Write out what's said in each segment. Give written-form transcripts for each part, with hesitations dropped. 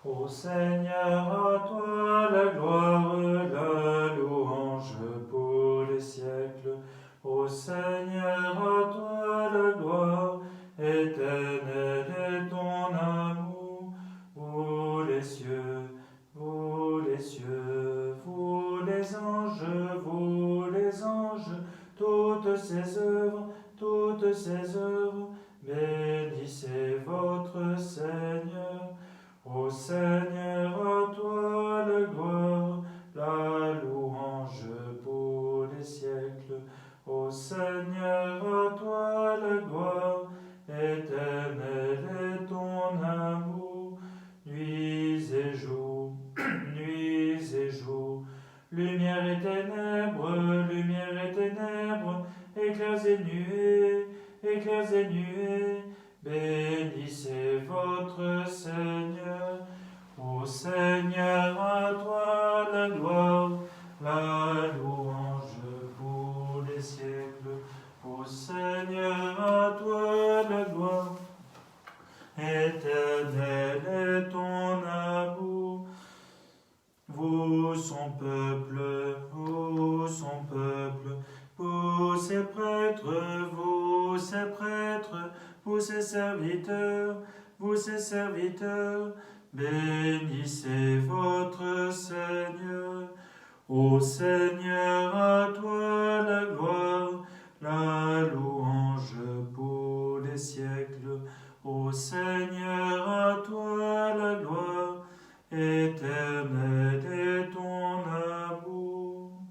Ô Seigneur, à toi la gloire, la louange pour les siècles. Ô Seigneur, à toi la gloire, éternel est ton amour. Vous les cieux, vous les cieux, vous les anges, toutes ces œuvres, bénissez votre Seigneur. Ô Seigneur, à toi la gloire, la louange pour les siècles. Ô Seigneur, à toi la gloire, éternel est ton amour. Nuits et jours, nuits et jours, lumière et ténèbres, éclairs et nuées, bénissez votre Seigneur. Ô Seigneur, à toi la gloire, la louange pour les siècles. Ô Seigneur, à toi la gloire, éternel est ton amour. Vous, son peuple, vous ses prêtres, vous ses serviteurs, bénissez votre Seigneur. Ô Seigneur, à toi la gloire, la louange pour les siècles. Ô Seigneur, à toi la gloire, éternel est ton amour.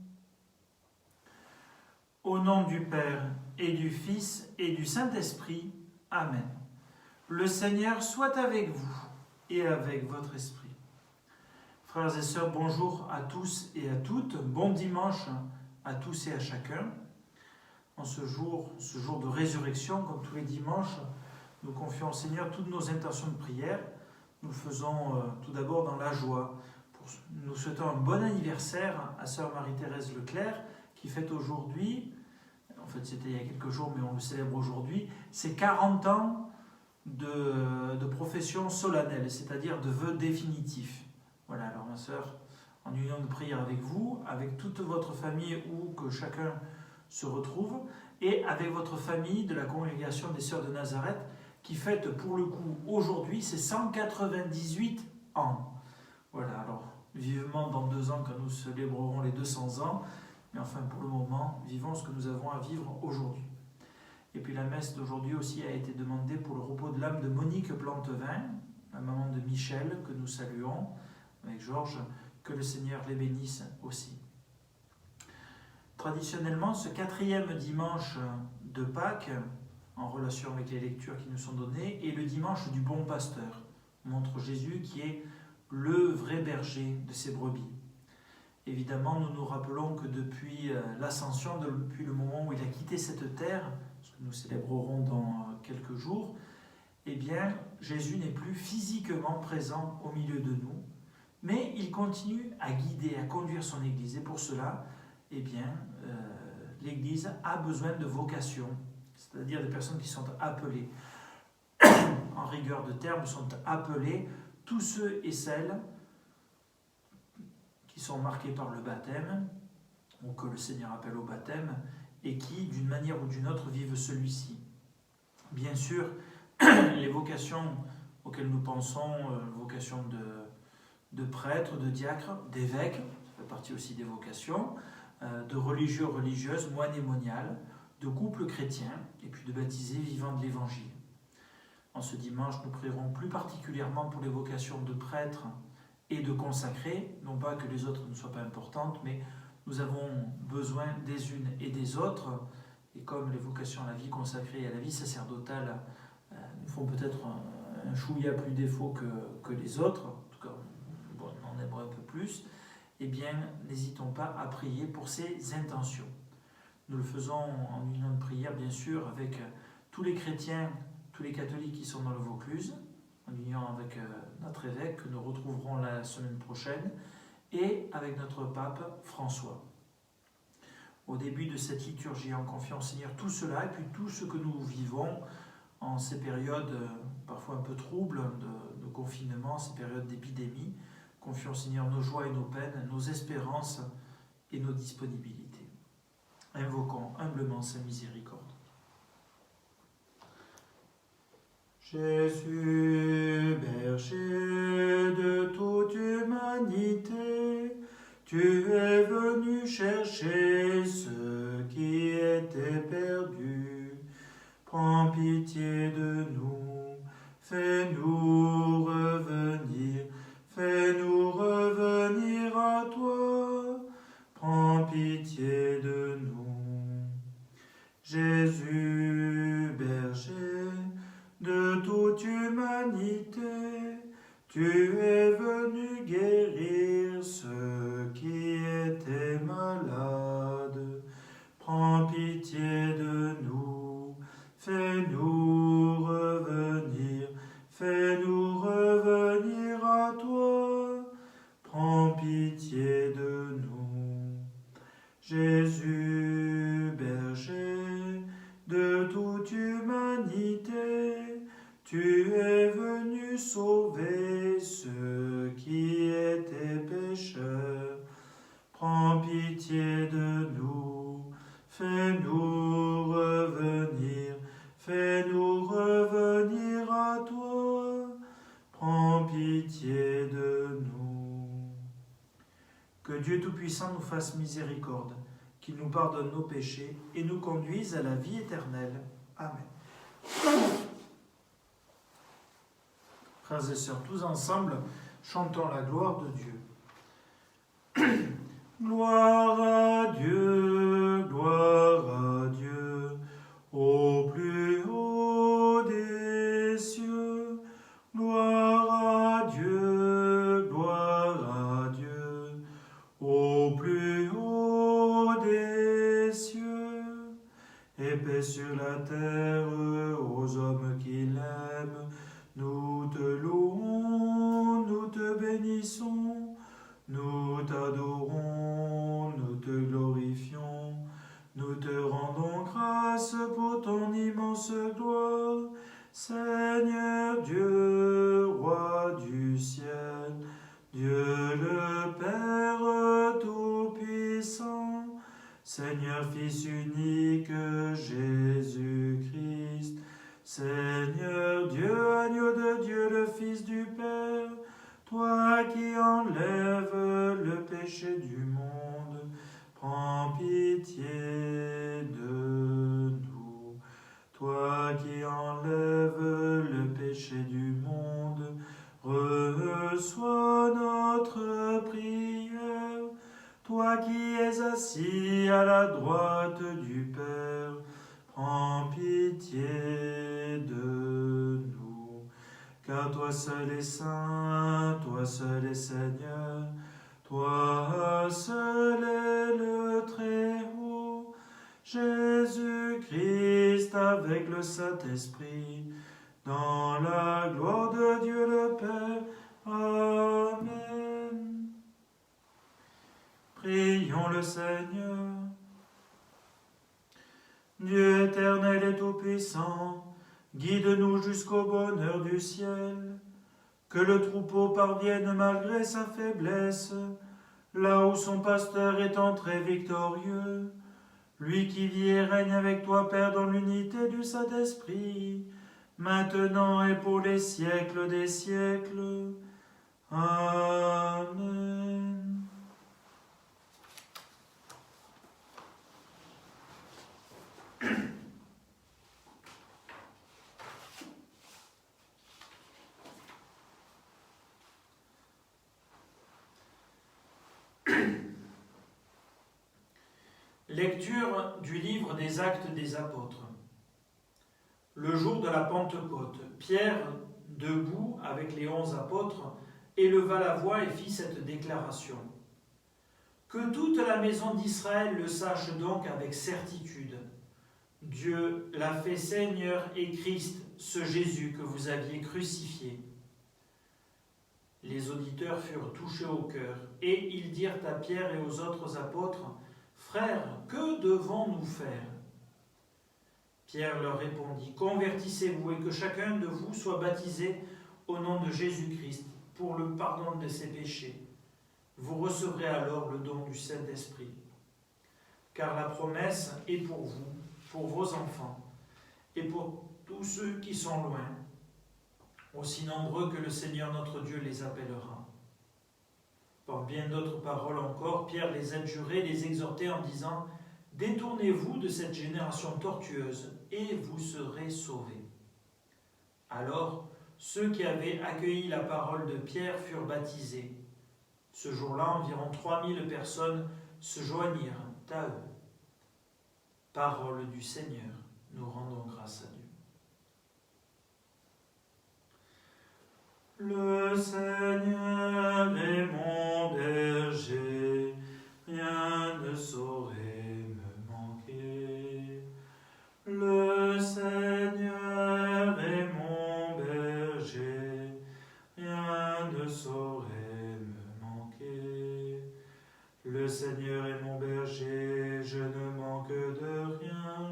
Au nom du Père et du Fils et du Saint-Esprit, Amen. Le Seigneur soit avec vous et avec votre esprit. Frères et sœurs, bonjour à tous et à toutes. Bon dimanche à tous et à chacun. En ce jour de résurrection, comme tous les dimanches, nous confions au Seigneur toutes nos intentions de prière. Nous le faisons tout d'abord dans la joie. Nous souhaitons un bon anniversaire à sœur Marie-Thérèse Leclerc, qui fête aujourd'hui, en fait c'était il y a quelques jours, mais on le célèbre aujourd'hui, ses 40 ans de profession solennelle, c'est-à-dire de vœux définitifs. Voilà, alors ma sœur, en union de prière avec vous, avec toute votre famille où que chacun se retrouve, et avec votre famille de la congrégation des Sœurs de Nazareth, qui fête pour le coup aujourd'hui ses 198 ans. Voilà, alors vivement dans 2 ans quand nous célébrerons les 200 ans, mais enfin pour le moment, vivons ce que nous avons à vivre aujourd'hui. Et puis la messe d'aujourd'hui aussi a été demandée pour le repos de l'âme de Monique Plantevin, la maman de Michel, que nous saluons, avec Georges, que le Seigneur les bénisse aussi. Traditionnellement, ce 4e dimanche de Pâques, en relation avec les lectures qui nous sont données, est le dimanche du bon pasteur, montre Jésus qui est le vrai berger de ses brebis. Évidemment, nous nous rappelons que depuis l'ascension, depuis le moment où il a quitté cette terre, ce que nous célébrerons dans quelques jours, eh bien, Jésus n'est plus physiquement présent au milieu de nous, mais il continue à guider, à conduire son Église. Et pour cela, eh bien, l'Église a besoin de vocations, c'est-à-dire des personnes qui sont appelées, en rigueur de terme, sont appelés tous ceux et celles qui sont marqués par le baptême, ou que le Seigneur appelle au baptême, et qui, d'une manière ou d'une autre, vivent celui-ci. Bien sûr, les vocations auxquelles nous pensons, vocations de prêtres, de diacres, d'évêques, ça fait partie aussi des vocations, de religieux, religieuses, moines et moniales, de couples chrétiens, et puis de baptisés vivant de l'Évangile. En ce dimanche, nous prierons plus particulièrement pour les vocations de prêtres et de consacrés, non pas que les autres ne soient pas importantes, mais nous avons besoin des unes et des autres, et comme les vocations à la vie consacrée et à la vie sacerdotale nous font peut-être un chouïa plus défaut que les autres, en tout cas on en aimerait un peu plus, eh bien n'hésitons pas à prier pour ces intentions. Nous le faisons en union de prière, bien sûr, avec tous les chrétiens, tous les catholiques qui sont dans le Vaucluse, en union avec notre évêque, que nous retrouverons la semaine prochaine, et avec notre pape François. Au début de cette liturgie, en confiant au Seigneur tout cela, et puis tout ce que nous vivons en ces périodes parfois un peu troubles de confinement, ces périodes d'épidémie. Confions, Seigneur, nos joies et nos peines, nos espérances et nos disponibilités. Invoquons humblement sa miséricorde. Jésus, berger de toute humanité, tu es venu chercher ceux qui étaient perdus. Prends pitié de nous, fais-nous revenir à toi. Prends pitié de nous. Jésus, berger de toute humanité, tu es venu guérir ceux qui étaient malades. Prends pitié de nous, fais-nous revenir à toi. Prends pitié de nous. Jésus, berger de toute humanité, tu es venu sauver ceux qui étaient pécheurs. Prends pitié de nous, fais-nous revenir à toi. Prends pitié de nous. Que Dieu Tout-Puissant nous fasse miséricorde, qu'il nous pardonne nos péchés et nous conduise à la vie éternelle. Amen. Frères et sœurs, tous ensemble, chantons la gloire de Dieu. Gloire à Dieu, au plus haut des cieux. Gloire à Dieu, au plus haut des cieux. Et paix sur la terre aux hommes qui l'aiment. Nous te louons, nous te bénissons, nous t'adorons, nous te glorifions, nous te rendons grâce pour ton immense gloire. Seigneur Dieu, roi du ciel, Dieu le Père Tout-Puissant, Seigneur Fils unique Jésus-Christ, Seigneur Dieu, agneau de Dieu, le Fils du Père, toi qui enlèves le péché du monde, prends pitié de nous. Toi qui enlèves le péché du monde, reçois notre prière. Toi qui es assis à la droite du Père, prends pitié de nous. Car toi seul est saint, toi seul est Seigneur, toi seul est le Très-Haut, Jésus-Christ avec le Saint-Esprit, dans la gloire de Dieu le Père. Amen. Prions le Seigneur. Dieu éternel et tout-puissant, guide-nous jusqu'au bonheur du ciel, que le troupeau parvienne malgré sa faiblesse, là où son pasteur est entré victorieux, lui qui vit et règne avec toi, Père, dans l'unité du Saint-Esprit, maintenant et pour les siècles des siècles. Amen. Lecture du livre des Actes des Apôtres. Le jour de la Pentecôte, Pierre, debout avec les 11 apôtres, éleva la voix et fit cette déclaration. Que toute la maison d'Israël le sache donc avec certitude. Dieu l'a fait Seigneur et Christ, ce Jésus que vous aviez crucifié. Les auditeurs furent touchés au cœur, et ils dirent à Pierre et aux autres apôtres, « Frères, que devons-nous faire ?» Pierre leur répondit, « Convertissez-vous et que chacun de vous soit baptisé au nom de Jésus-Christ pour le pardon de ses péchés. Vous recevrez alors le don du Saint-Esprit. Car la promesse est pour vous, pour vos enfants, et pour tous ceux qui sont loin, aussi nombreux que le Seigneur notre Dieu les appellera. Par bien d'autres paroles encore, Pierre les adjurait, les exhortait en disant « Détournez-vous de cette génération tortueuse, et vous serez sauvés. » Alors, ceux qui avaient accueilli la parole de Pierre furent baptisés. Ce jour-là, environ 3000 personnes se joignirent à eux. Parole du Seigneur, nous rendons grâce à Dieu. Le Seigneur est mon berger, rien ne saurait me manquer. Le Seigneur est mon berger, rien ne saurait me manquer. Le Seigneur est mon berger, je ne manque de rien.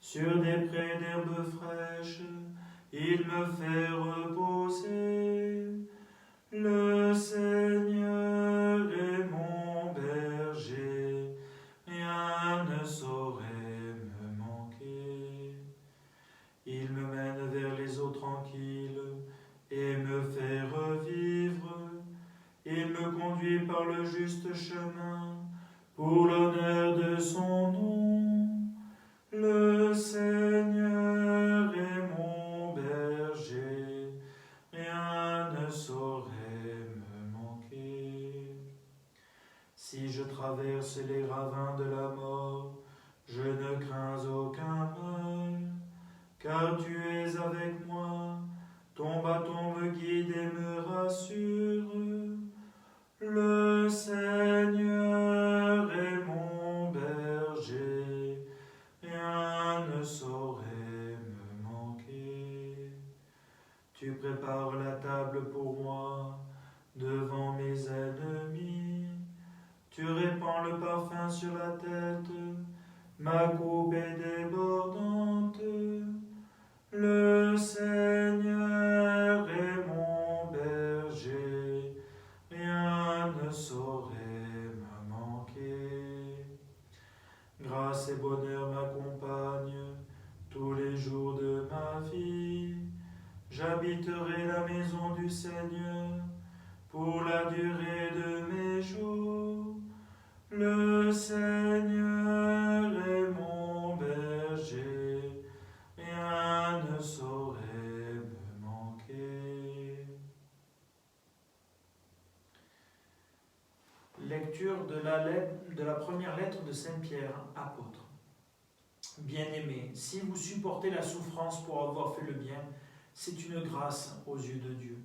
Sur des prés d'herbes fraîches, il me fait reposer. Le Seigneur est mon berger, rien ne saurait me manquer. Il me mène vers les eaux tranquilles et me fait revivre. Il me conduit par le juste chemin pour l'honneur de son nom. Le Seigneur est mon berger, rien ne saurait me manquer. Si je traverse les ravins de la mort, je ne crains aucun mal, car tu es avec moi, ton bâton me guide et me rassure. Le Seigneur est mon berger, rien ne saurait me manquer. Tu prépares la table pour moi, devant mes ennemis. Tu répands le parfum sur la tête, ma coupe est débordante. Le Seigneur est mon berger, rien ne saurait me manquer. Grâce et bonheur m'accompagnent tous les jours de ma vie. J'habiterai la maison du Seigneur pour la durée de mes jours. Le Seigneur est mon berger, rien ne saurait me manquer. Lecture de la première lettre de Saint Pierre, apôtre. Bien-aimés, si vous supportez la souffrance pour avoir fait le bien, c'est une grâce aux yeux de Dieu.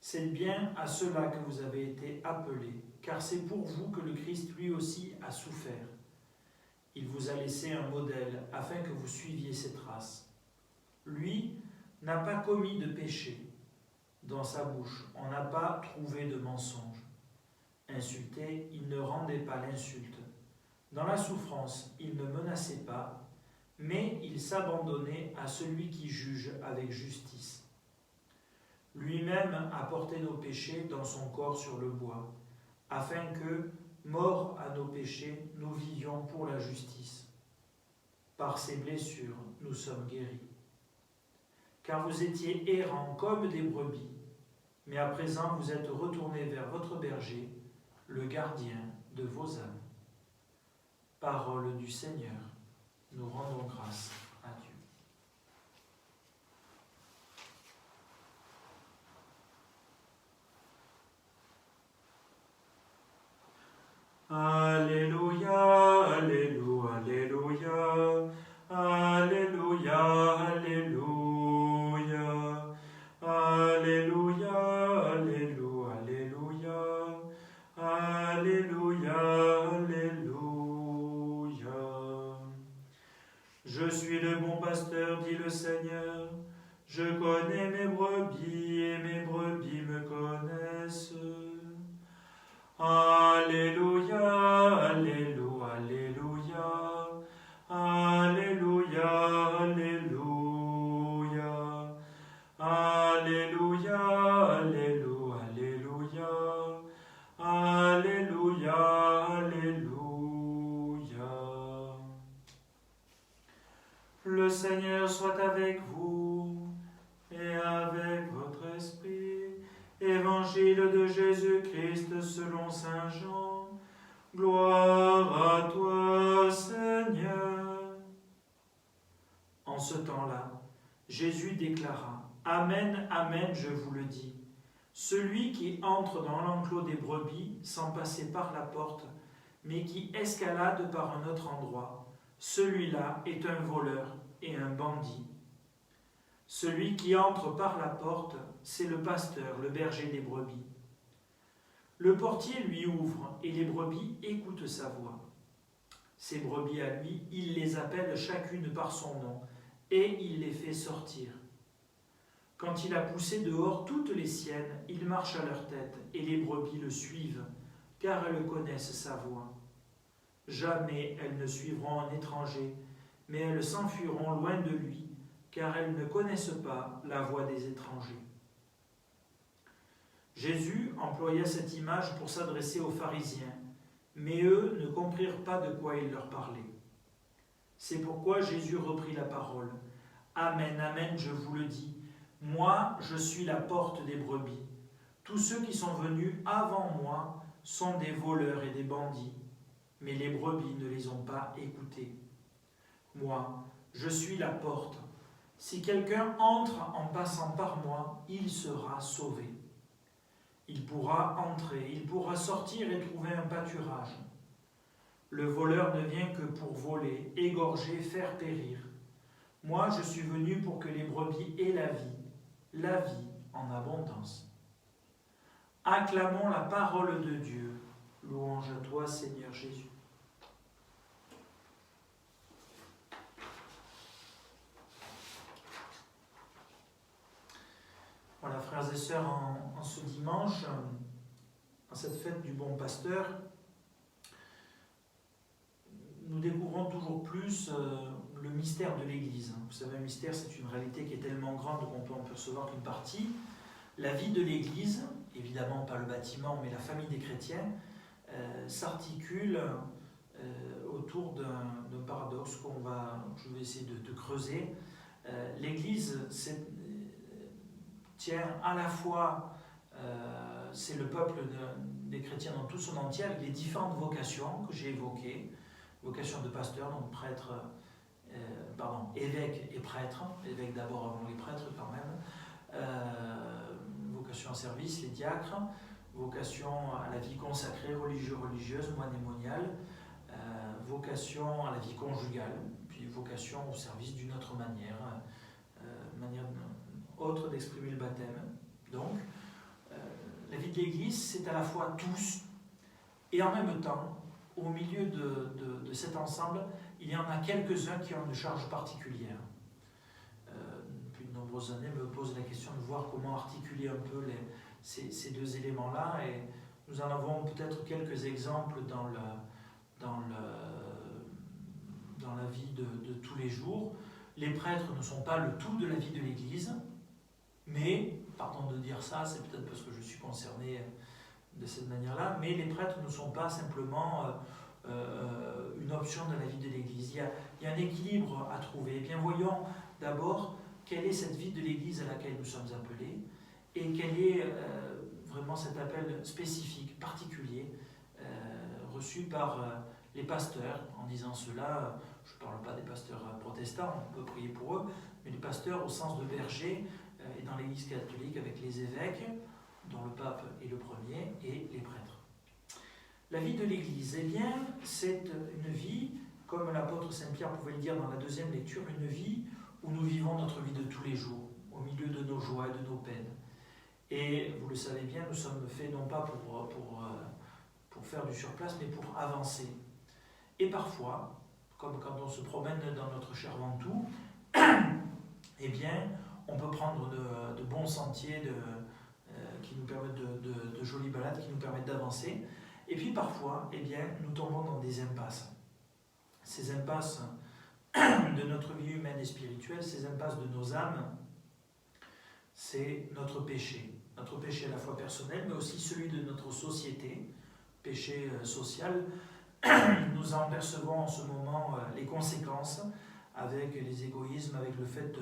C'est bien à cela que vous avez été appelés, car c'est pour vous que le Christ lui aussi a souffert. Il vous a laissé un modèle afin que vous suiviez ses traces. Lui n'a pas commis de péché. Dans sa bouche, on n'a pas trouvé de mensonge. Insulté, il ne rendait pas l'insulte. Dans la souffrance, il ne menaçait pas, mais il s'abandonnait à celui qui juge avec justice. Lui-même a porté nos péchés dans son corps sur le bois, afin que, morts à nos péchés, nous vivions pour la justice. Par ses blessures, nous sommes guéris. Car vous étiez errants comme des brebis, mais à présent vous êtes retournés vers votre berger, le gardien de vos âmes. Parole du Seigneur, nous rendons grâce à Dieu. Alléluia, Alléluia, Alléluia, Alléluia, Alléluia, Alléluia, Alléluia, Alléluia, Alléluia, Alléluia. Je suis le bon pasteur, dit le Seigneur, je connais mes brebis et mes brebis me connaissent. Alléluia, Alléluia, Alléluia, Alléluia, Alléluia, Alléluia. Seigneur soit avec vous et avec votre esprit. Évangile de Jésus-Christ selon saint Jean. Gloire à toi, Seigneur. En ce temps-là, Jésus déclara: Amen, amen, je vous le dis. Celui qui entre dans l'enclos des brebis sans passer par la porte, mais qui escalade par un autre endroit, celui-là est un voleur et un bandit. Celui qui entre par la porte, c'est le pasteur, le berger des brebis. Le portier lui ouvre et les brebis écoutent sa voix. Ces brebis à lui, il les appelle chacune par son nom et il les fait sortir. Quand il a poussé dehors toutes les siennes, il marche à leur tête et les brebis le suivent, car elles connaissent sa voix. Jamais elles ne suivront un étranger, mais elles s'enfuiront loin de lui, car elles ne connaissent pas la voix des étrangers. Jésus employa cette image pour s'adresser aux pharisiens, mais eux ne comprirent pas de quoi il leur parlait. C'est pourquoi Jésus reprit la parole. Amen, amen, je vous le dis, moi je suis la porte des brebis. Tous ceux qui sont venus avant moi sont des voleurs et des bandits, mais les brebis ne les ont pas écoutés. Moi, je suis la porte. Si quelqu'un entre en passant par moi, il sera sauvé. Il pourra entrer, il pourra sortir et trouver un pâturage. Le voleur ne vient que pour voler, égorger, faire périr. Moi, je suis venu pour que les brebis aient la vie en abondance. Acclamons la parole de Dieu. Louange à toi, Seigneur Jésus. Voilà, frères et sœurs, en ce dimanche, en cette fête du bon pasteur, nous découvrons toujours plus le mystère de l'Église. Vous savez, un mystère, c'est une réalité qui est tellement grande qu'on peut en percevoir qu'une partie. La vie de l'Église, évidemment pas le bâtiment, mais la famille des chrétiens, s'articule autour d'un paradoxe que je vais essayer de creuser. L'Église tient à la fois, c'est le peuple des chrétiens dans tout son entier, avec les différentes vocations que j'ai évoquées, vocation de pasteur, donc prêtre, évêque et prêtre, évêque d'abord avant les prêtres quand même, vocation en service, les diacres, vocation à la vie consacrée, religieuse, monémoniale, vocation à la vie conjugale, puis vocation au service d'une autre manière autre d'exprimer le baptême. Donc, la vie de l'Église, c'est à la fois tous, et en même temps, au milieu de cet ensemble, il y en a quelques-uns qui ont une charge particulière. Depuis de nombreuses années, je me pose la question de voir comment articuler un peu ces deux éléments-là, et nous en avons peut-être quelques exemples dans la vie de tous les jours. Les prêtres ne sont pas le tout de la vie de l'Église, mais, pardon de dire ça, c'est peut-être parce que je suis concerné de cette manière-là, mais les prêtres ne sont pas simplement une option dans la vie de l'Église. Il y a un équilibre à trouver. Eh bien, voyons d'abord quelle est cette vie de l'Église à laquelle nous sommes appelés et quel est vraiment cet appel spécifique, particulier, reçu par les pasteurs. En disant cela, je ne parle pas des pasteurs protestants, on peut prier pour eux, mais les pasteurs au sens de berger, et dans l'Église catholique avec les évêques, dont le pape est le premier, et les prêtres. La vie de l'Église, eh bien, c'est une vie, comme l'apôtre Saint-Pierre pouvait le dire dans la deuxième lecture, une vie où nous vivons notre vie de tous les jours, au milieu de nos joies et de nos peines. Et vous le savez bien, nous sommes faits non pas pour faire du surplace, mais pour avancer. Et parfois, comme quand on se promène dans notre cher Ventoux, eh bien, on peut prendre de bons sentiers qui nous permettent de jolies balades, qui nous permettent d'avancer. Et puis parfois, eh bien, nous tombons dans des impasses. Ces impasses de notre vie humaine et spirituelle, ces impasses de nos âmes, c'est notre péché. Notre péché à la fois personnel, mais aussi celui de notre société, péché social. Nous en percevons en ce moment les conséquences avec les égoïsmes, avec le fait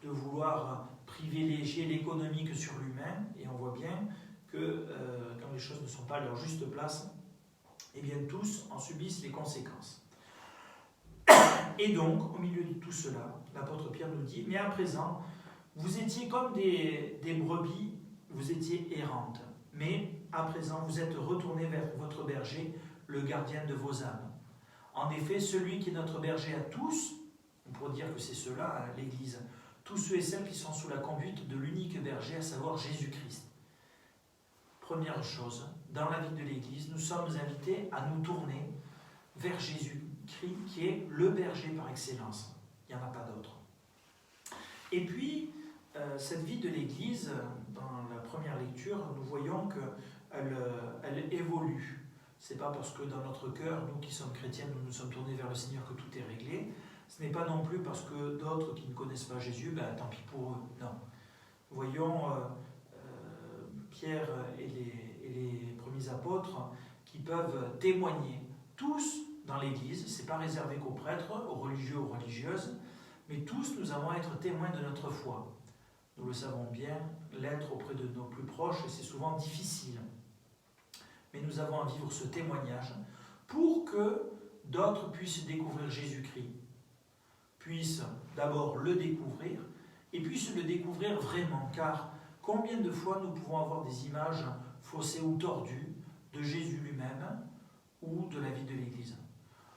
de vouloir privilégier l'économique sur l'humain. Et on voit bien que quand les choses ne sont pas à leur juste place, eh bien tous en subissent les conséquences. Et donc, au milieu de tout cela, l'apôtre Pierre nous dit, mais à présent, vous étiez comme des brebis, vous étiez errantes, mais à présent, vous êtes retournés vers votre berger, le gardien de vos âmes. En effet, celui qui est notre berger à tous, on pourrait dire que c'est cela, l'Église, tous ceux et celles qui sont sous la conduite de l'unique berger, à savoir Jésus-Christ. Première chose, dans la vie de l'Église, nous sommes invités à nous tourner vers Jésus-Christ, qui est le berger par excellence. Il n'y en a pas d'autre. Et puis, cette vie de l'Église, dans la première lecture, nous voyons qu'elle évolue. Ce n'est pas parce que dans notre cœur, nous qui sommes chrétiens, nous nous sommes tournés vers le Seigneur que tout est réglé. Ce n'est pas non plus parce que d'autres qui ne connaissent pas Jésus, tant pis pour eux. Non. Voyons Pierre et les premiers apôtres qui peuvent témoigner tous dans l'Église. Ce n'est pas réservé qu'aux prêtres, aux religieux, aux religieuses, mais tous nous avons à être témoins de notre foi. Nous le savons bien, l'être auprès de nos plus proches, c'est souvent difficile. Mais nous avons à vivre ce témoignage pour que d'autres puissent découvrir Jésus-Christ, puissent d'abord le découvrir, et puissent le découvrir vraiment, car combien de fois nous pouvons avoir des images faussées ou tordues de Jésus lui-même ou de la vie de l'Église.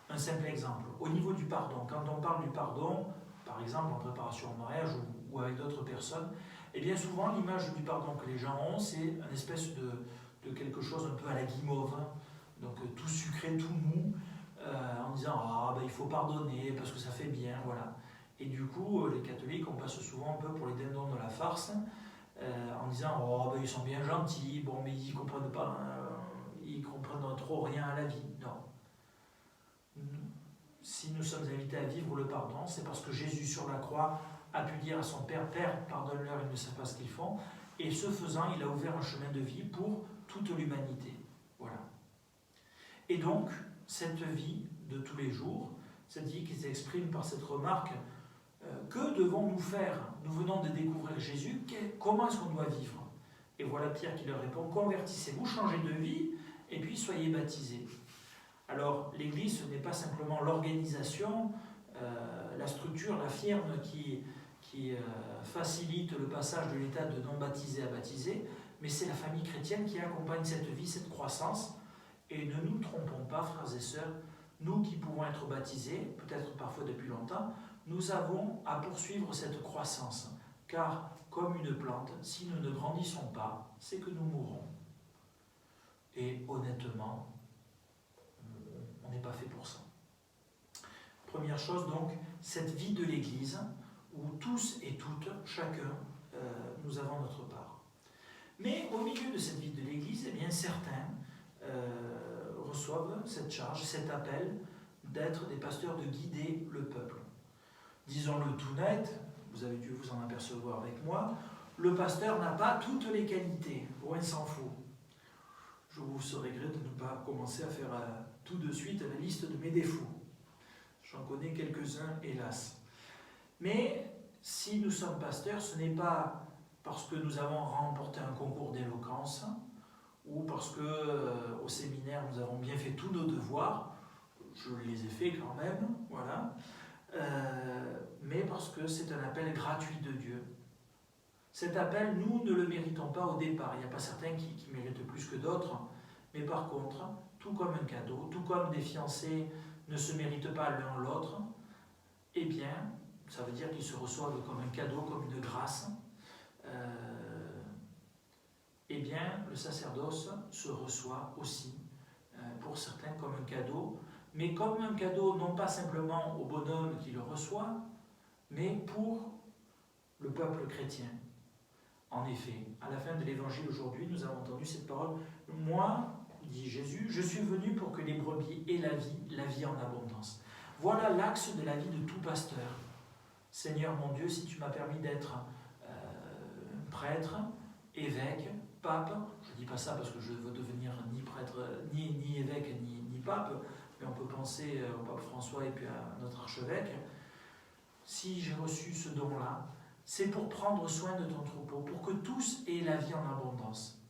Un simple exemple, au niveau du pardon, quand on parle du pardon, par exemple en préparation au mariage ou avec d'autres personnes, et bien souvent l'image du pardon que les gens ont, c'est une espèce de quelque chose un peu à la guimauve, donc tout sucré, tout mou, en disant il faut pardonner parce que ça fait bien, voilà. Et du coup, les catholiques, on passe souvent un peu pour les dindons de la farce, en disant ils sont bien gentils, bon, mais ils comprennent pas, ils comprennent trop rien à la vie. Non. Si nous sommes invités à vivre le pardon, c'est parce que Jésus sur la croix a pu dire à son Père, Père, pardonne-leur, ils ne savent pas ce qu'ils font. Et ce faisant, il a ouvert un chemin de vie pour toute l'humanité. Voilà. Et donc, cette vie de tous les jours, cette vie qui s'exprime par cette remarque, que devons-nous faire? Nous venons de découvrir Jésus, comment est-ce qu'on doit vivre? Et voilà Pierre qui leur répond, convertissez-vous, changez de vie, et puis soyez baptisés. Alors, l'Église, ce n'est pas simplement l'organisation, la structure, la firme qui facilite le passage de l'état de non-baptisé à baptisé, mais c'est la famille chrétienne qui accompagne cette vie, cette croissance. Et ne nous trompons pas, frères et sœurs, nous qui pouvons être baptisés, peut-être parfois depuis longtemps, nous avons à poursuivre cette croissance. Car, comme une plante, si nous ne grandissons pas, c'est que nous mourrons. Et honnêtement, on n'est pas fait pour ça. Première chose donc, cette vie de l'Église, où tous et toutes, chacun, nous avons notre part. Mais au milieu de cette vie de l'Église, eh bien, certains reçoivent cette charge, cet appel d'être des pasteurs, de guider le peuple. Disons-le tout net, vous avez dû vous en apercevoir avec moi, le pasteur n'a pas toutes les qualités, loin s'en faut. Je vous serais gré de ne pas commencer à faire tout de suite la liste de mes défauts. J'en connais quelques-uns, hélas. Mais si nous sommes pasteurs, ce n'est pas parce que nous avons remporté un concours d'éloquence ou parce que au séminaire nous avons bien fait tous nos devoirs, je les ai faits quand même, voilà, mais parce que c'est un appel gratuit de Dieu. Cet appel, nous ne le méritons pas au départ. Il n'y a pas certains qui méritent plus que d'autres, mais par contre, tout comme un cadeau, tout comme des fiancés ne se méritent pas l'un l'autre, eh bien, ça veut dire qu'ils se reçoivent comme un cadeau, comme une grâce. Eh bien, le sacerdoce se reçoit aussi, pour certains, comme un cadeau, mais comme un cadeau non pas simplement au bonhomme qui le reçoit, mais pour le peuple chrétien. En effet, à la fin de l'évangile aujourd'hui, nous avons entendu cette parole. Moi, dit Jésus, je suis venu pour que les brebis aient la vie en abondance. Voilà l'axe de la vie de tout pasteur. Seigneur mon Dieu, si tu m'as permis d'être prêtre, évêque, pape, je ne dis pas ça parce que je veux devenir ni prêtre, ni évêque, ni pape, mais on peut penser au pape François et puis à notre archevêque. si j'ai reçu ce don-là, c'est pour prendre soin de ton troupeau, pour que tous aient la vie en abondance.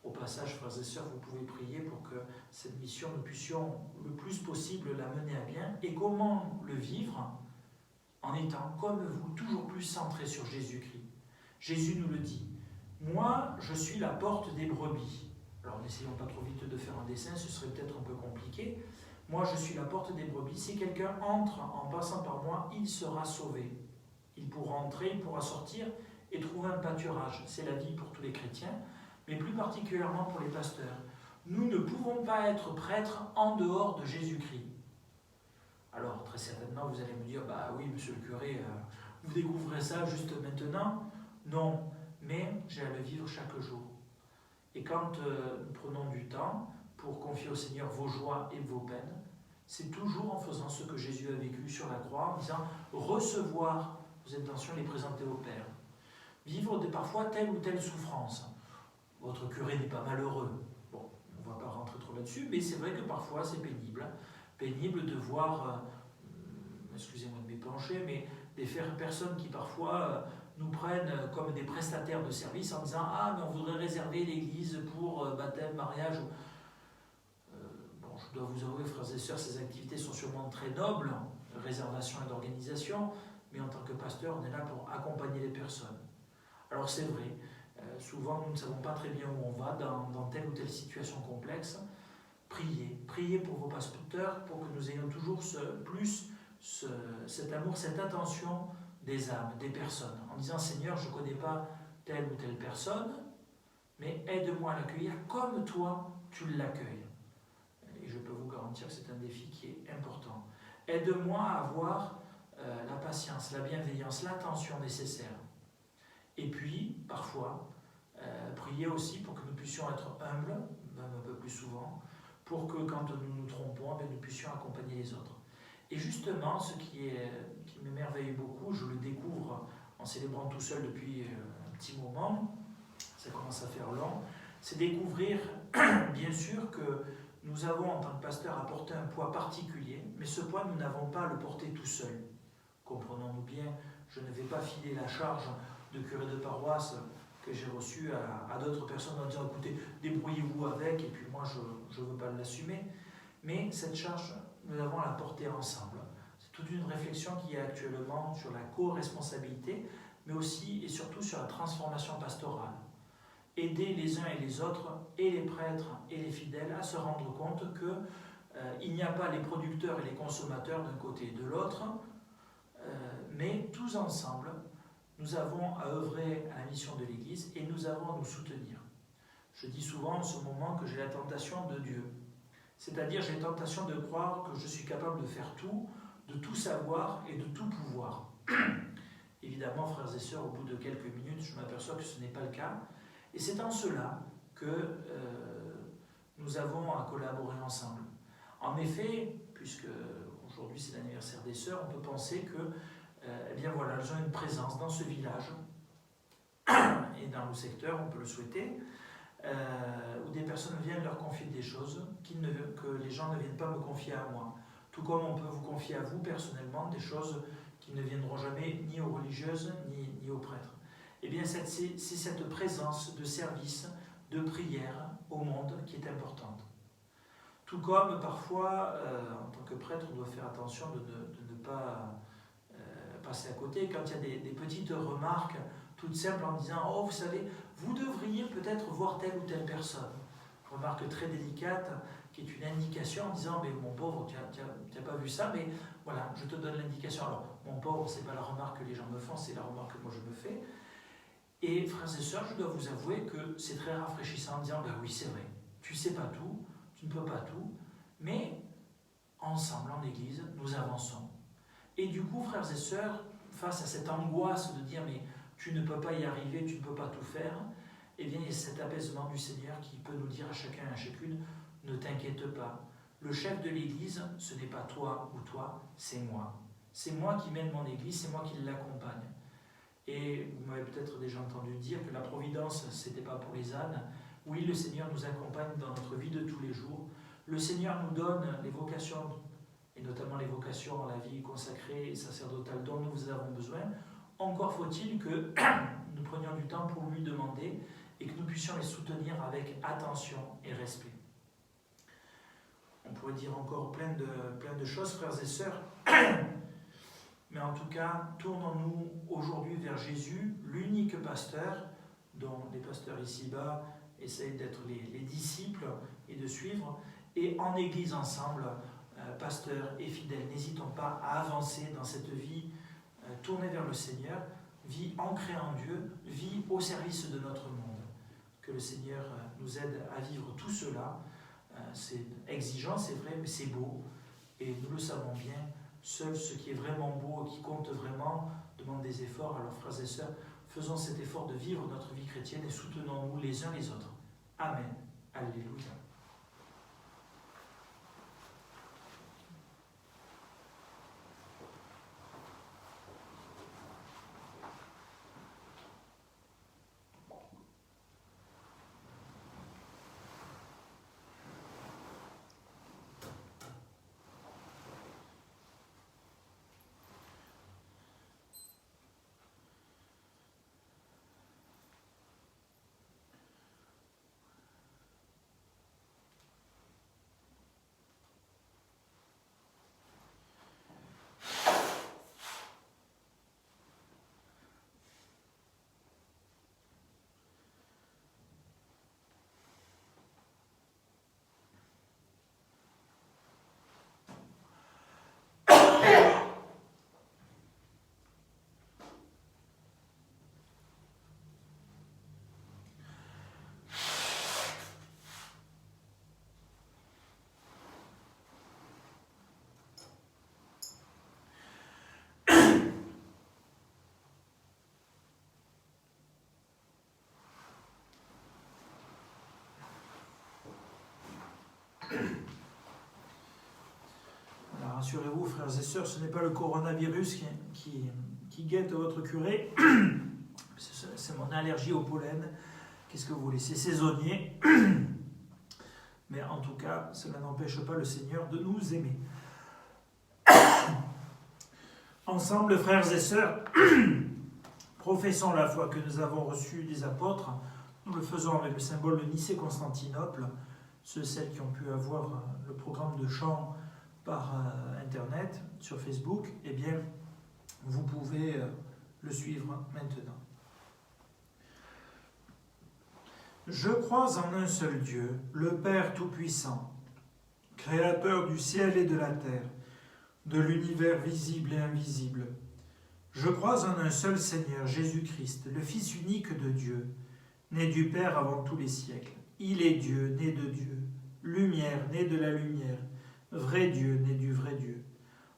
Au passage, frères et sœurs, vous pouvez prier pour que cette mission, nous puissions le plus possible la mener à bien. Et comment le vivre? En étant, comme vous, toujours plus centré sur Jésus-Christ. Jésus nous le dit. Moi, je suis la porte des brebis. Alors, n'essayons pas trop vite de faire un dessin, ce serait peut-être un peu compliqué. Moi, je suis la porte des brebis. Si quelqu'un entre en passant par moi, il sera sauvé. Il pourra entrer, il pourra sortir et trouver un pâturage. C'est la vie pour tous les chrétiens, mais plus particulièrement pour les pasteurs. Nous ne pouvons pas être prêtres en dehors de Jésus-Christ. Alors, très certainement, vous allez me dire, bah oui, monsieur le curé, vous découvrez ça juste maintenant? Non, mais j'ai à le vivre chaque jour. Et quand nous prenons du temps pour confier au Seigneur vos joies et vos peines, c'est toujours en faisant ce que Jésus a vécu sur la croix, en disant recevoir vos intentions et les présenter au Père. Vivre parfois telle ou telle souffrance. Votre curé n'est pas malheureux. Bon, on ne va pas rentrer trop là-dessus, mais c'est vrai que parfois c'est pénible. Pénible de voir, excusez-moi de m'épancher, mais des personnes qui parfois nous prennent comme des prestataires de services en disant « Ah, mais on voudrait réserver l'église pour baptême, mariage. » Bon, je dois vous avouer, frères et sœurs, ces activités sont sûrement très nobles, réservation et d'organisation, mais en tant que pasteur, on est là pour accompagner les personnes. Alors c'est vrai, souvent nous ne savons pas très bien où on va dans telle ou telle situation complexe. Priez pour vos pasteurs pour que nous ayons toujours cet amour, cette attention des âmes, des personnes, en disant Seigneur, je ne connais pas telle ou telle personne, mais aide-moi à l'accueillir comme toi tu l'accueilles. Et je peux vous garantir que c'est un défi qui est important. Aide-moi à avoir la patience, la bienveillance, l'attention nécessaire. Et puis, parfois, prier aussi pour que nous puissions être humbles, même un peu plus souvent, pour que quand nous nous trompons, nous puissions accompagner les autres. Et justement, ce qui m'émerveille beaucoup, je le découvre en célébrant tout seul depuis un petit moment, ça commence à faire long, c'est découvrir, bien sûr, que nous avons en tant que pasteur apporté un poids particulier, mais ce poids, nous n'avons pas à le porter tout seul. Comprenons-nous bien, je ne vais pas filer la charge de curé de paroisse que j'ai reçu à d'autres personnes en disant écoutez, débrouillez-vous avec, et puis moi je ne veux pas l'assumer. Mais cette charge, nous avons à la porter ensemble. C'est toute une réflexion qui est actuellement sur la co-responsabilité, mais aussi et surtout sur la transformation pastorale. Aider les uns et les autres, et les prêtres et les fidèles, à se rendre compte qu'il n'y a pas les producteurs et les consommateurs d'un côté et de l'autre, mais tous ensemble, nous avons à œuvrer à la mission de l'Église et nous avons à nous soutenir. Je dis souvent en ce moment que j'ai la tentation de Dieu. C'est-à-dire j'ai la tentation de croire que je suis capable de faire tout, de tout savoir et de tout pouvoir. Évidemment, frères et sœurs, au bout de quelques minutes, je m'aperçois que ce n'est pas le cas. Et c'est en cela que nous avons à collaborer ensemble. En effet, puisque aujourd'hui c'est l'anniversaire des sœurs, on peut penser que eh bien voilà, elles ont une présence dans ce village et dans le secteur, on peut le souhaiter, où des personnes viennent leur confier des choses que les gens ne viennent pas me confier à moi. Tout comme on peut vous confier à vous personnellement des choses qui ne viendront jamais ni aux religieuses ni aux prêtres. Eh bien c'est cette présence de service, de prière au monde qui est importante. Tout comme parfois, en tant que prêtre, on doit faire attention de ne pas passer à côté quand il y a des petites remarques toutes simples en disant « Oh, vous savez, vous devriez peut-être voir telle ou telle personne. » Remarque très délicate qui est une indication en disant « Mais mon pauvre, tu n'as pas vu ça, mais voilà, je te donne l'indication. » Alors, mon pauvre, ce n'est pas la remarque que les gens me font, c'est la remarque que moi je me fais. Et frères et sœurs, je dois vous avouer que c'est très rafraîchissant en disant « Ben oui, c'est vrai, tu ne sais pas tout, tu ne peux pas tout, mais ensemble, en Église, nous avançons. » Et du coup, frères et sœurs, face à cette angoisse de dire « mais tu ne peux pas y arriver, tu ne peux pas tout faire », eh bien, il y a cet apaisement du Seigneur qui peut nous dire à chacun et à chacune « ne t'inquiète pas, le chef de l'Église, ce n'est pas toi ou toi, c'est moi. C'est moi qui mène mon Église, c'est moi qui l'accompagne. » Et vous m'avez peut-être déjà entendu dire que la providence, ce n'était pas pour les ânes. Oui, le Seigneur nous accompagne dans notre vie de tous les jours. Le Seigneur nous donne les vocations et notamment les vocations à la vie consacrée et sacerdotale dont nous avons besoin, encore faut-il que nous prenions du temps pour lui demander et que nous puissions les soutenir avec attention et respect. On pourrait dire encore plein de choses, frères et sœurs, mais en tout cas, tournons-nous aujourd'hui vers Jésus, l'unique pasteur, dont les pasteurs ici-bas essayent d'être les disciples et de suivre, et en Église ensemble, pasteurs et fidèles, n'hésitons pas à avancer dans cette vie tournée vers le Seigneur, vie ancrée en Dieu, vie au service de notre monde. Que le Seigneur nous aide à vivre tout cela. C'est exigeant, c'est vrai, mais c'est beau. Et nous le savons bien, seul ce qui est vraiment beau et qui compte vraiment demande des efforts. Alors, frères et sœurs, faisons cet effort de vivre notre vie chrétienne et soutenons-nous les uns les autres. Amen. Alléluia. Rassurez-vous, frères et sœurs, ce n'est pas le coronavirus qui guette votre curé, c'est mon allergie au pollen. Qu'est-ce que vous voulez? C'est saisonnier. Mais en tout cas, cela n'empêche pas le Seigneur de nous aimer. Ensemble, frères et sœurs, professons la foi que nous avons reçue des apôtres. Nous le faisons avec le symbole de Nicée-Constantinople. Celles qui ont pu avoir le programme de chant par Internet, sur Facebook, eh bien, vous pouvez le suivre maintenant. Je crois en un seul Dieu, le Père Tout-Puissant, Créateur du ciel et de la terre, de l'univers visible et invisible. Je crois en un seul Seigneur, Jésus-Christ, le Fils unique de Dieu, né du Père avant tous les siècles. Il est Dieu, né de Dieu, lumière, né de la lumière, vrai Dieu, né du vrai Dieu,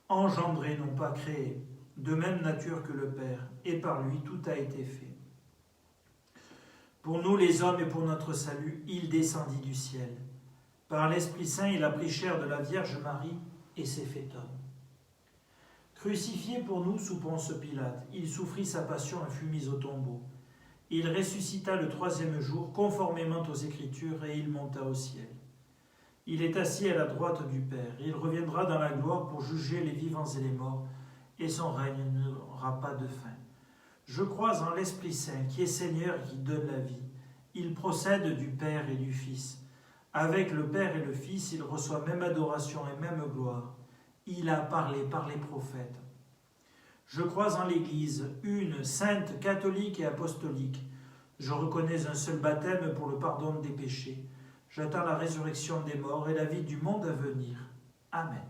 engendré, non pas créé, de même nature que le Père, et par lui tout a été fait. Pour nous les hommes et pour notre salut, il descendit du ciel. Par l'Esprit Saint, il a pris chair de la Vierge Marie et s'est fait homme. Crucifié pour nous sous Ponce Pilate, il souffrit sa passion et fut mis au tombeau. Il ressuscita le 3e jour, conformément aux Écritures, et il monta au ciel. Il est assis à la droite du Père. Il reviendra dans la gloire pour juger les vivants et les morts, et son règne n'aura pas de fin. Je crois en l'Esprit Saint, qui est Seigneur et qui donne la vie. Il procède du Père et du Fils. Avec le Père et le Fils, il reçoit même adoration et même gloire. Il a parlé par les prophètes. Je crois en l'Église, une, sainte, catholique et apostolique. Je reconnais un seul baptême pour le pardon des péchés. J'attends la résurrection des morts et la vie du monde à venir. Amen.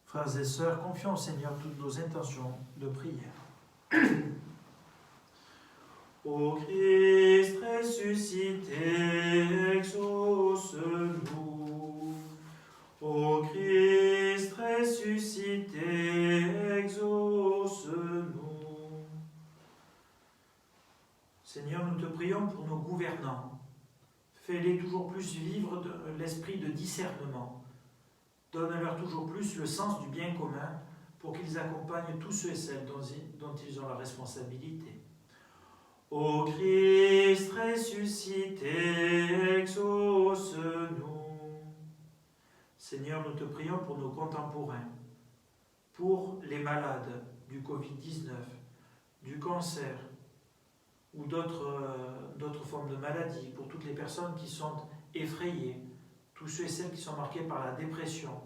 Frères et sœurs, confions au Seigneur toutes nos intentions de prière. Ô Christ ressuscité, exauce-nous. Ô Christ ressuscité, exauce-nous. Seigneur, nous te prions pour nos gouvernants. Fais-les toujours plus vivre de l'esprit de discernement. Donne-leur toujours plus le sens du bien commun pour qu'ils accompagnent tous ceux et celles dont ils ont la responsabilité. Ô Christ ressuscité, exauce-nous. Seigneur, nous te prions pour nos contemporains, pour les malades du Covid-19, du cancer ou d'autres formes de maladies, pour toutes les personnes qui sont effrayées, tous ceux et celles qui sont marqués par la dépression,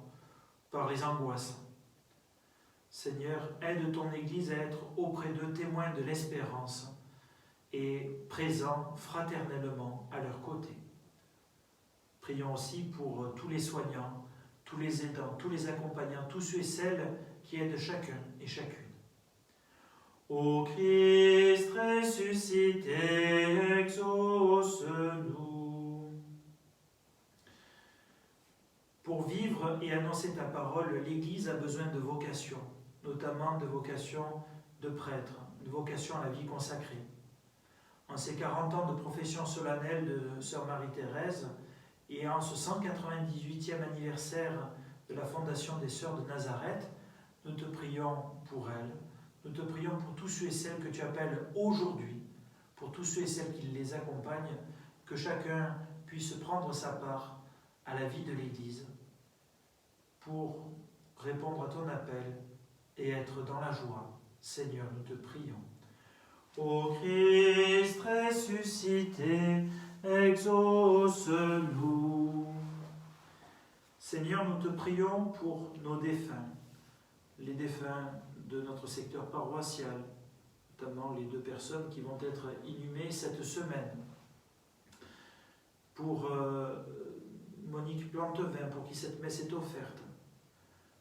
par les angoisses. Seigneur, aide ton Église à être auprès d'eux témoins de l'espérance et présents fraternellement à leur côté. Prions aussi pour tous les soignants, tous les aidants, tous les accompagnants, tous ceux et celles qui aident chacun et chacune. Ô Christ ressuscité, exauce-nous. Pour vivre et annoncer ta parole, l'Église a besoin de vocations, notamment de vocations de prêtre, de vocations à la vie consacrée. En ces 40 ans de profession solennelle de Sœur Marie-Thérèse et en ce 198e anniversaire de la fondation des Sœurs de Nazareth, nous te prions pour elles, nous te prions pour tous ceux et celles que tu appelles aujourd'hui, pour tous ceux et celles qui les accompagnent, que chacun puisse prendre sa part à la vie de l'Église pour répondre à ton appel et être dans la joie. Seigneur, nous te prions. Ô Christ ressuscité, exauce-nous. Seigneur, nous te prions pour nos défunts, les défunts de notre secteur paroissial, notamment les 2 personnes qui vont être inhumées cette semaine. Pour Monique Plantevin, pour qui cette messe est offerte.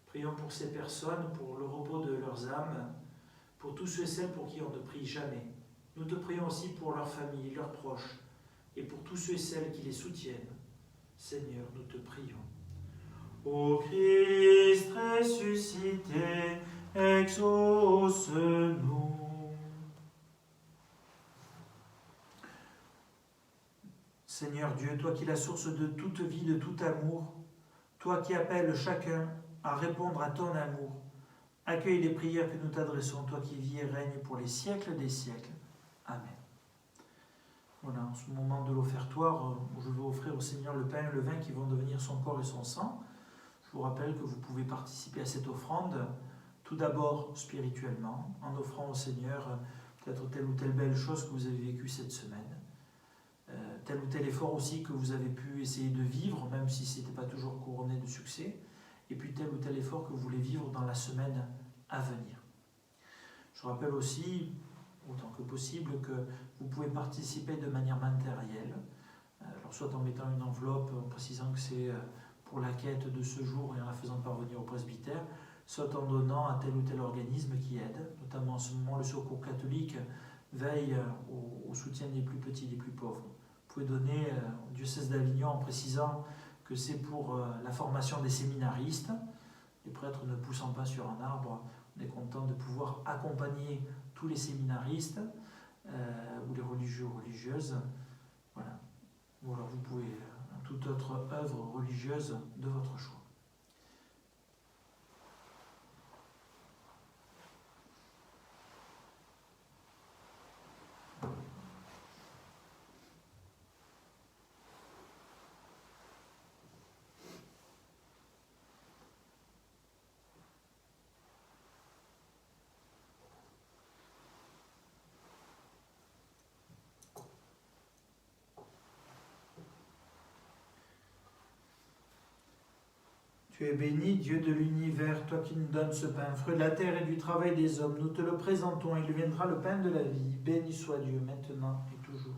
Prions pour ces personnes, pour le repos de leurs âmes, pour tous ceux et celles pour qui on ne prie jamais. Nous te prions aussi pour leurs familles, leurs proches, et pour tous ceux et celles qui les soutiennent. Seigneur, nous te prions. Ô Christ ressuscité, exauce-nous. Seigneur Dieu, toi qui es la source de toute vie, de tout amour, toi qui appelles chacun à répondre à ton amour, accueille les prières que nous t'adressons, toi qui vis et règnes pour les siècles des siècles. Amen. Voilà, en ce moment de l'offertoire, où je veux offrir au Seigneur le pain et le vin qui vont devenir son corps et son sang, je vous rappelle que vous pouvez participer à cette offrande, tout d'abord spirituellement, en offrant au Seigneur peut-être telle ou telle belle chose que vous avez vécue cette semaine, tel ou tel effort aussi que vous avez pu essayer de vivre, même si ce n'était pas toujours couronné de succès, et puis tel ou tel effort que vous voulez vivre dans la semaine à venir. Je rappelle aussi, autant que possible, que vous pouvez participer de manière matérielle, alors soit en mettant une enveloppe en précisant que c'est pour la quête de ce jour et en la faisant parvenir au presbytère, soit en donnant à tel ou tel organisme qui aide, notamment en ce moment le Secours catholique veille au soutien des plus petits, des plus pauvres. Vous pouvez donner au diocèse d'Avignon en précisant que c'est pour la formation des séminaristes. Les prêtres ne poussant pas sur un arbre, on est content de pouvoir accompagner tous les séminaristes ou les religieux ou religieuses. Voilà. Ou alors vous pouvez toute autre œuvre religieuse de votre choix. Tu es béni, Dieu de l'univers, toi qui nous donnes ce pain, fruit de la terre et du travail des hommes. Nous te le présentons, il deviendra le pain de la vie. Béni soit Dieu, maintenant et toujours.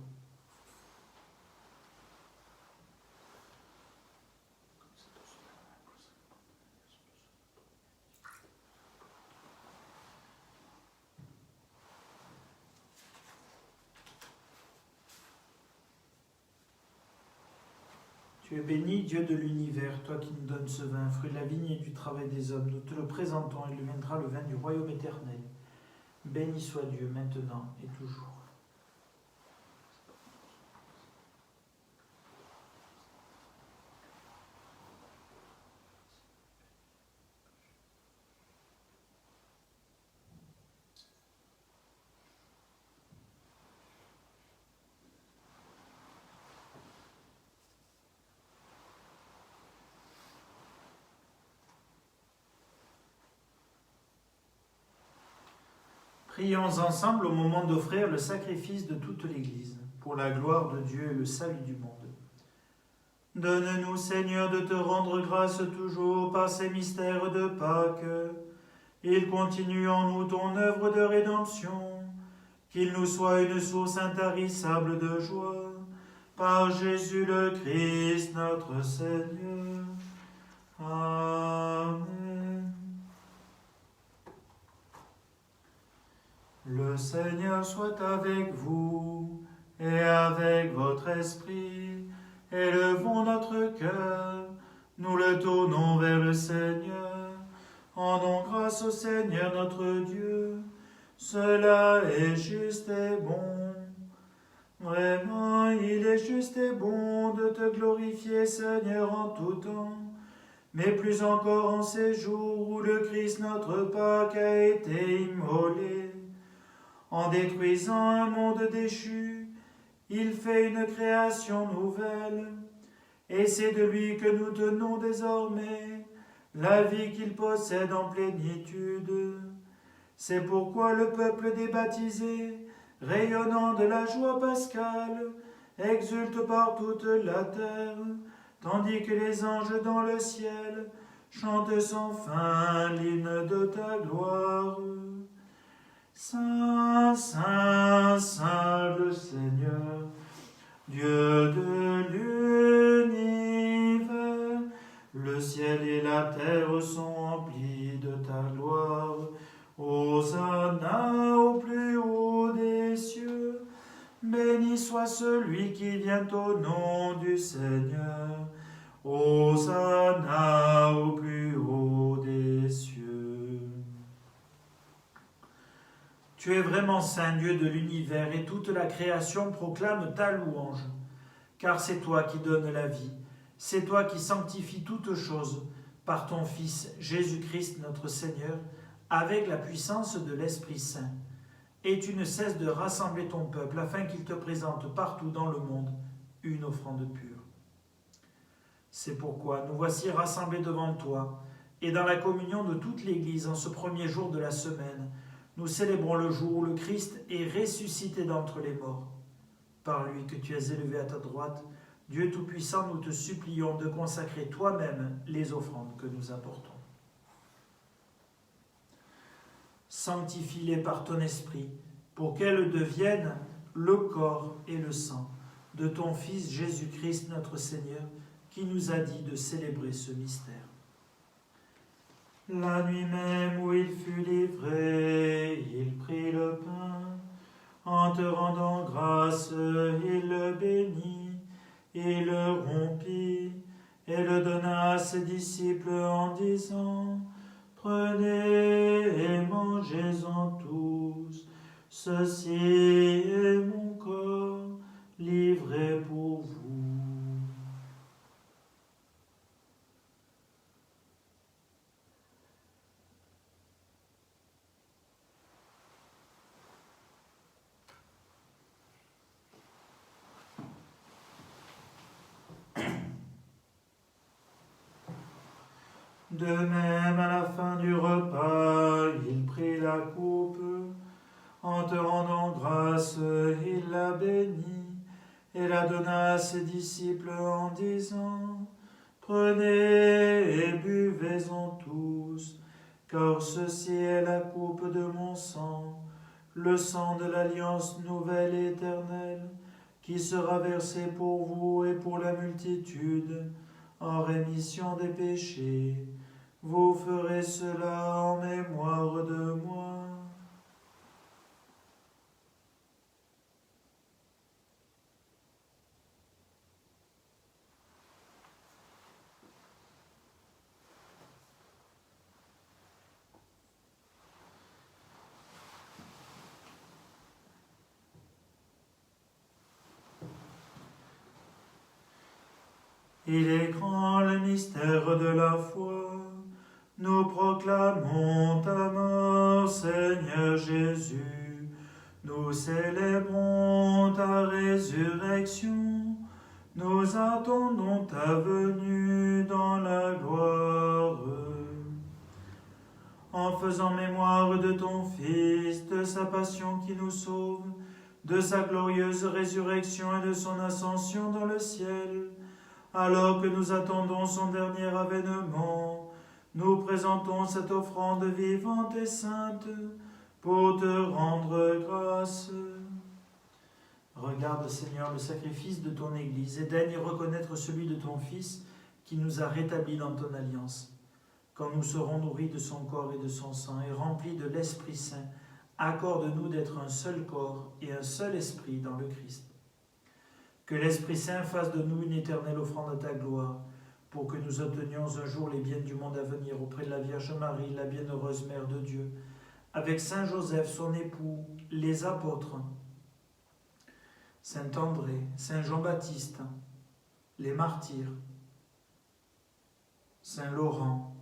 Tu es béni, Dieu de l'univers, toi qui nous donnes ce vin, fruit de la vigne et du travail des hommes. Nous te le présentons, il deviendra le vin du royaume éternel. Béni soit Dieu, maintenant et toujours. Prions ensemble au moment d'offrir le sacrifice de toute l'Église, pour la gloire de Dieu et le salut du monde. Donne-nous, Seigneur, de te rendre grâce toujours par ces mystères de Pâques. Il continue en nous ton œuvre de rédemption, qu'il nous soit une source intarissable de joie. Par Jésus le Christ, notre Seigneur. Amen. Le Seigneur soit avec vous et avec votre esprit. Élevons notre cœur, nous le tournons vers le Seigneur. Rendons grâce au Seigneur notre Dieu. Cela est juste et bon. Vraiment, il est juste et bon de te glorifier, Seigneur, en tout temps, mais plus encore en ces jours où le Christ notre Pâque a été immolé. En détruisant un monde déchu, il fait une création nouvelle, et c'est de lui que nous tenons désormais la vie qu'il possède en plénitude. C'est pourquoi le peuple des baptisés, rayonnant de la joie pascale, exulte par toute la terre, tandis que les anges dans le ciel chantent sans fin l'hymne de ta gloire. Saint, Saint, Saint le Seigneur, Dieu de l'univers, le ciel et la terre sont remplis de ta gloire. Hosanna au plus haut des cieux, béni soit celui qui vient au nom du Seigneur. Hosanna au plus haut des cieux. Tu es vraiment saint Dieu de l'univers et toute la création proclame ta louange. Car c'est toi qui donnes la vie, c'est toi qui sanctifies toutes choses par ton Fils Jésus-Christ notre Seigneur, avec la puissance de l'Esprit Saint. Et tu ne cesses de rassembler ton peuple afin qu'il te présente partout dans le monde une offrande pure. C'est pourquoi nous voici rassemblés devant toi, et dans la communion de toute l'Église en ce premier jour de la semaine, nous célébrons le jour où le Christ est ressuscité d'entre les morts. Par lui que tu as élevé à ta droite, Dieu Tout-Puissant, nous te supplions de consacrer toi-même les offrandes que nous apportons. Sanctifie-les par ton esprit, pour qu'elles deviennent le corps et le sang de ton Fils Jésus-Christ notre Seigneur, qui nous a dit de célébrer ce mystère. La nuit même où il fut livré, il prit le pain. En te rendant grâce, il le bénit, il le rompit et le donna à ses disciples en disant : Prenez et mangez-en tous, ceci est mon corps livré pour vous. De même, à la fin du repas, il prit la coupe. En te rendant grâce, il la bénit et la donna à ses disciples en disant : Prenez et buvez-en tous, car ceci est la coupe de mon sang, le sang de l'alliance nouvelle et éternelle, qui sera versé pour vous et pour la multitude, en rémission des péchés. Vous ferez cela en mémoire de moi. Il est grand le mystère de la foi. Nous proclamons ta mort, Seigneur Jésus. Nous célébrons ta résurrection. Nous attendons ta venue dans la gloire. En faisant mémoire de ton Fils, de sa passion qui nous sauve, de sa glorieuse résurrection et de son ascension dans le ciel, alors que nous attendons son dernier avènement, nous présentons cette offrande vivante et sainte pour te rendre grâce. Regarde, Seigneur, le sacrifice de ton Église et daigne reconnaître celui de ton Fils qui nous a rétablis dans ton alliance. Quand nous serons nourris de son corps et de son sang et remplis de l'Esprit Saint, accorde-nous d'être un seul corps et un seul esprit dans le Christ. Que l'Esprit Saint fasse de nous une éternelle offrande à ta gloire, pour que nous obtenions un jour les biens du monde à venir auprès de la Vierge Marie, la bienheureuse Mère de Dieu, avec Saint Joseph, son époux, les apôtres, Saint André, Saint Jean-Baptiste, les martyrs, Saint Laurent,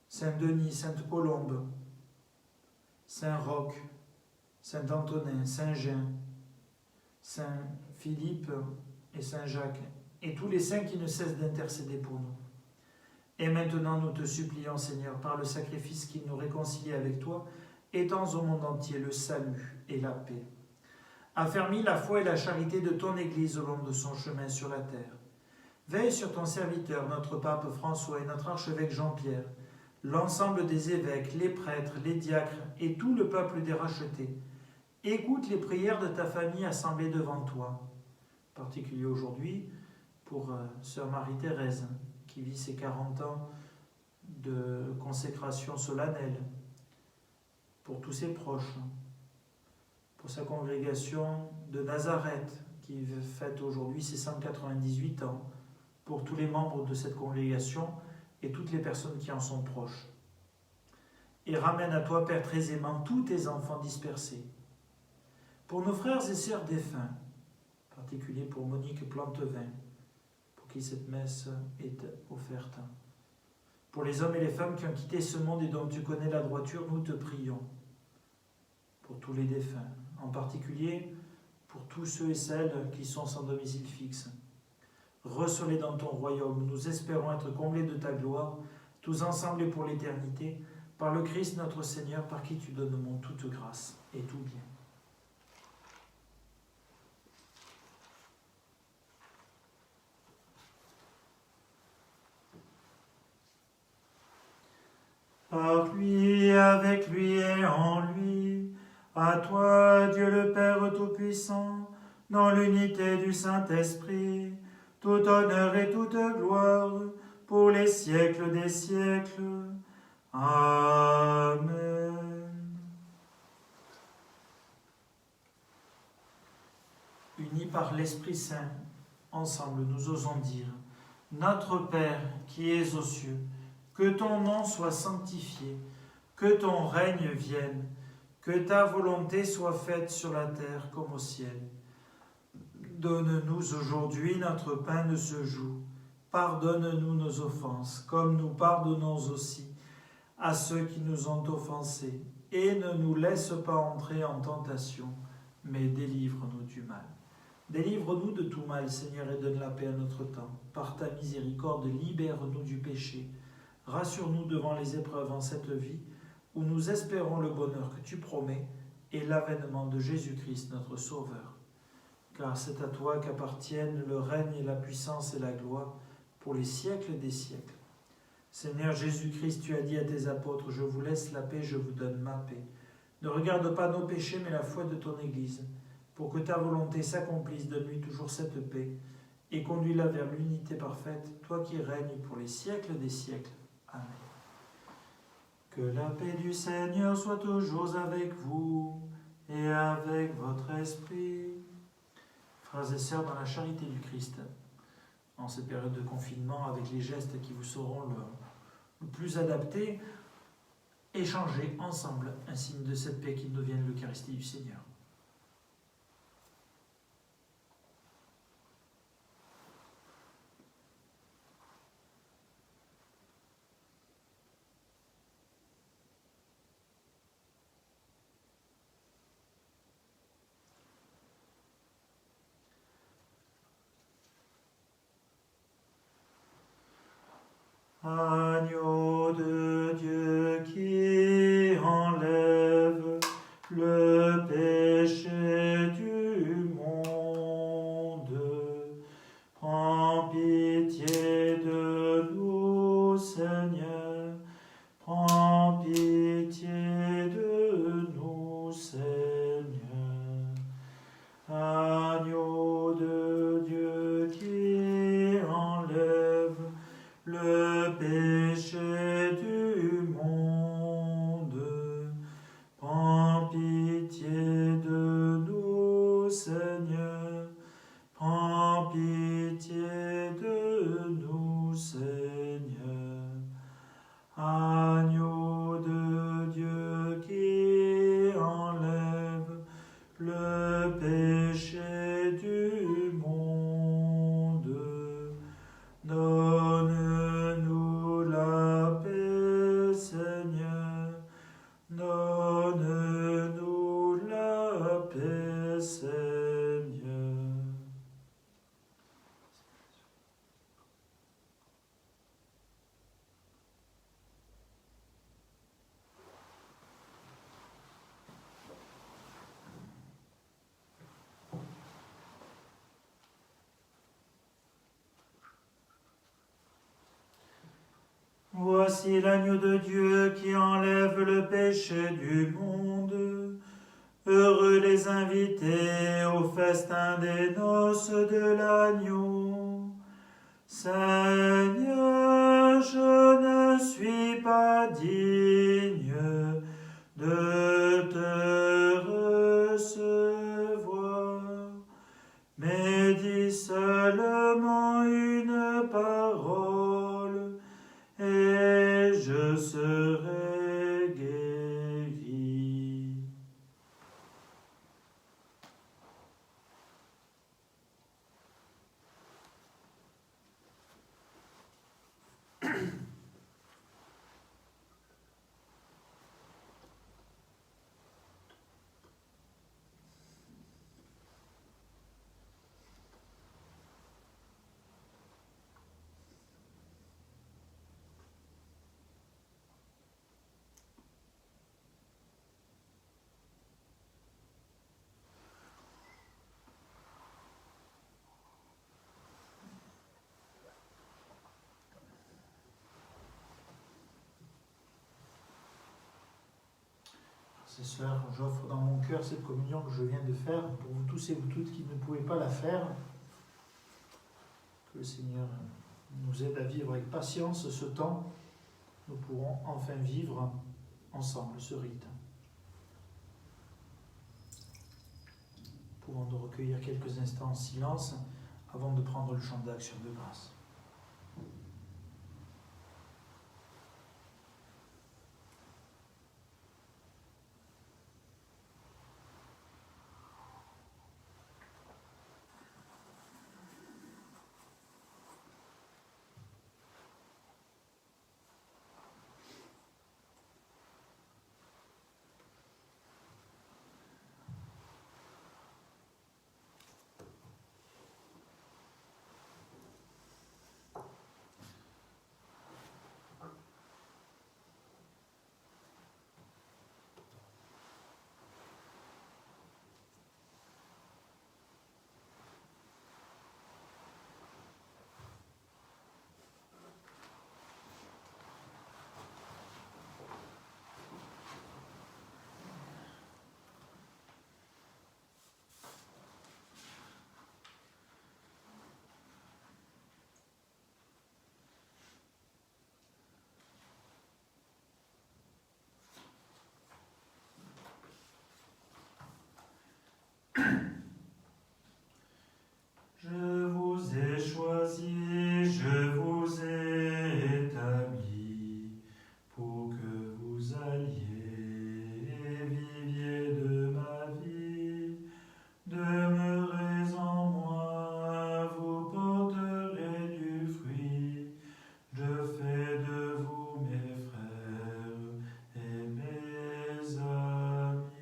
Saint Denis, Sainte Colombe, Saint Roch, Saint Antonin, Saint Jean, Saint Philippe et Saint Jacques, et tous les saints qui ne cessent d'intercéder pour nous. Et maintenant nous te supplions, Seigneur, par le sacrifice qui nous réconcilie avec toi, étends au monde entier le salut et la paix. Affermis la foi et la charité de ton Église au long de son chemin sur la terre. Veille sur ton serviteur, notre pape François et notre archevêque Jean-Pierre, l'ensemble des évêques, les prêtres, les diacres et tout le peuple des rachetés. Écoute les prières de ta famille assemblée devant toi, en particulier aujourd'hui pour sœur Marie-Thérèse, qui vit ses 40 ans de consécration solennelle, pour tous ses proches, pour sa congrégation de Nazareth, qui fête aujourd'hui ses 198 ans, pour tous les membres de cette congrégation et toutes les personnes qui en sont proches. Et ramène à toi, Père très aimant, tous tes enfants dispersés. Pour nos frères et sœurs défunts, en particulier pour Monique Plantevin, pour qui cette messe est offerte. Pour les hommes et les femmes qui ont quitté ce monde et dont tu connais la droiture, nous te prions. Pour tous les défunts, en particulier pour tous ceux et celles qui sont sans domicile fixe. Reçois-les dans ton royaume, nous espérons être comblés de ta gloire, tous ensemble et pour l'éternité, par le Christ notre Seigneur, par qui tu donnes au monde toute grâce et tout bien. Par lui, avec lui et en lui, à toi, Dieu le Père Tout-Puissant, dans l'unité du Saint-Esprit, tout honneur et toute gloire, pour les siècles des siècles. Amen. Unis par l'Esprit Saint, ensemble nous osons dire, Notre Père qui es aux cieux, que ton nom soit sanctifié, que ton règne vienne, que ta volonté soit faite sur la terre comme au ciel. Donne-nous aujourd'hui notre pain de ce jour. Pardonne-nous nos offenses, comme nous pardonnons aussi à ceux qui nous ont offensés. Et ne nous laisse pas entrer en tentation, mais délivre-nous du mal. Délivre-nous de tout mal, Seigneur, et donne la paix à notre temps. Par ta miséricorde, libère-nous du péché. Rassure-nous devant les épreuves en cette vie, où nous espérons le bonheur que tu promets et l'avènement de Jésus-Christ, notre Sauveur. Car c'est à toi qu'appartiennent le règne et la puissance et la gloire pour les siècles des siècles. Seigneur Jésus-Christ, tu as dit à tes apôtres, « Je vous laisse la paix, je vous donne ma paix. Ne regarde pas nos péchés, mais la foi de ton Église. Pour que ta volonté s'accomplisse, donne-lui toujours cette paix et conduis-la vers l'unité parfaite, toi qui règnes pour les siècles des siècles. Amen. Que la paix du Seigneur soit toujours avec vous et avec votre esprit. Frères et sœurs, dans la charité du Christ, en cette période de confinement, avec les gestes qui vous seront le plus adaptés, échangez ensemble un signe de cette paix qui nous vient de l'Eucharistie du Seigneur. Agneau de Dieu qui Voici l'agneau de Dieu qui enlève le péché du monde. Heureux les invités au festin des noces de l'agneau. Seigneur, je ne suis pas digne de te recevoir, mais dis seulement une parole et je serai guéri. Frères et sœurs, j'offre dans mon cœur cette communion que je viens de faire pour vous tous et vous toutes qui ne pouvez pas la faire. Que le Seigneur nous aide à vivre avec patience ce temps. Nous pourrons enfin vivre ensemble ce rite. Pouvons nous recueillir quelques instants en silence avant de prendre le chant d'action de grâce. Je vous ai choisi, je vous ai établi, pour que vous alliez et viviez de ma vie. Demeurez en moi, vous porterez du fruit. Je fais de vous mes frères et mes amis.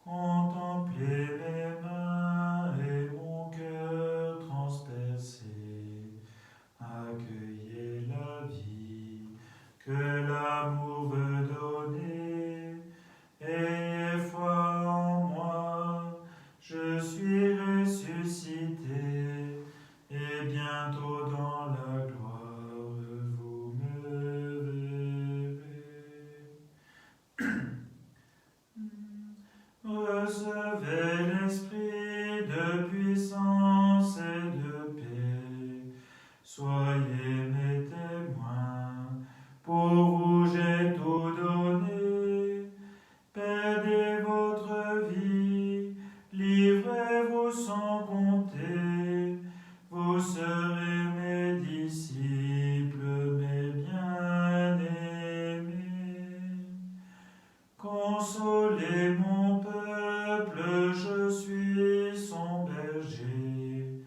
Contemplez mes mains et mon cœur transpercé. Accueillez la vie que l'amour veut donner. Ayez foi en moi, je suis ressuscité, et bientôt dans la gloire vous me verrez. Recevez l'esprit de puissance et de paix. Soyez mes témoins, pour vous j'ai tout donné. Perdez votre vie, livrez-vous sans compter. Vous serez mes disciples, mes bien-aimés. Consolez mon peuple, je suis son berger.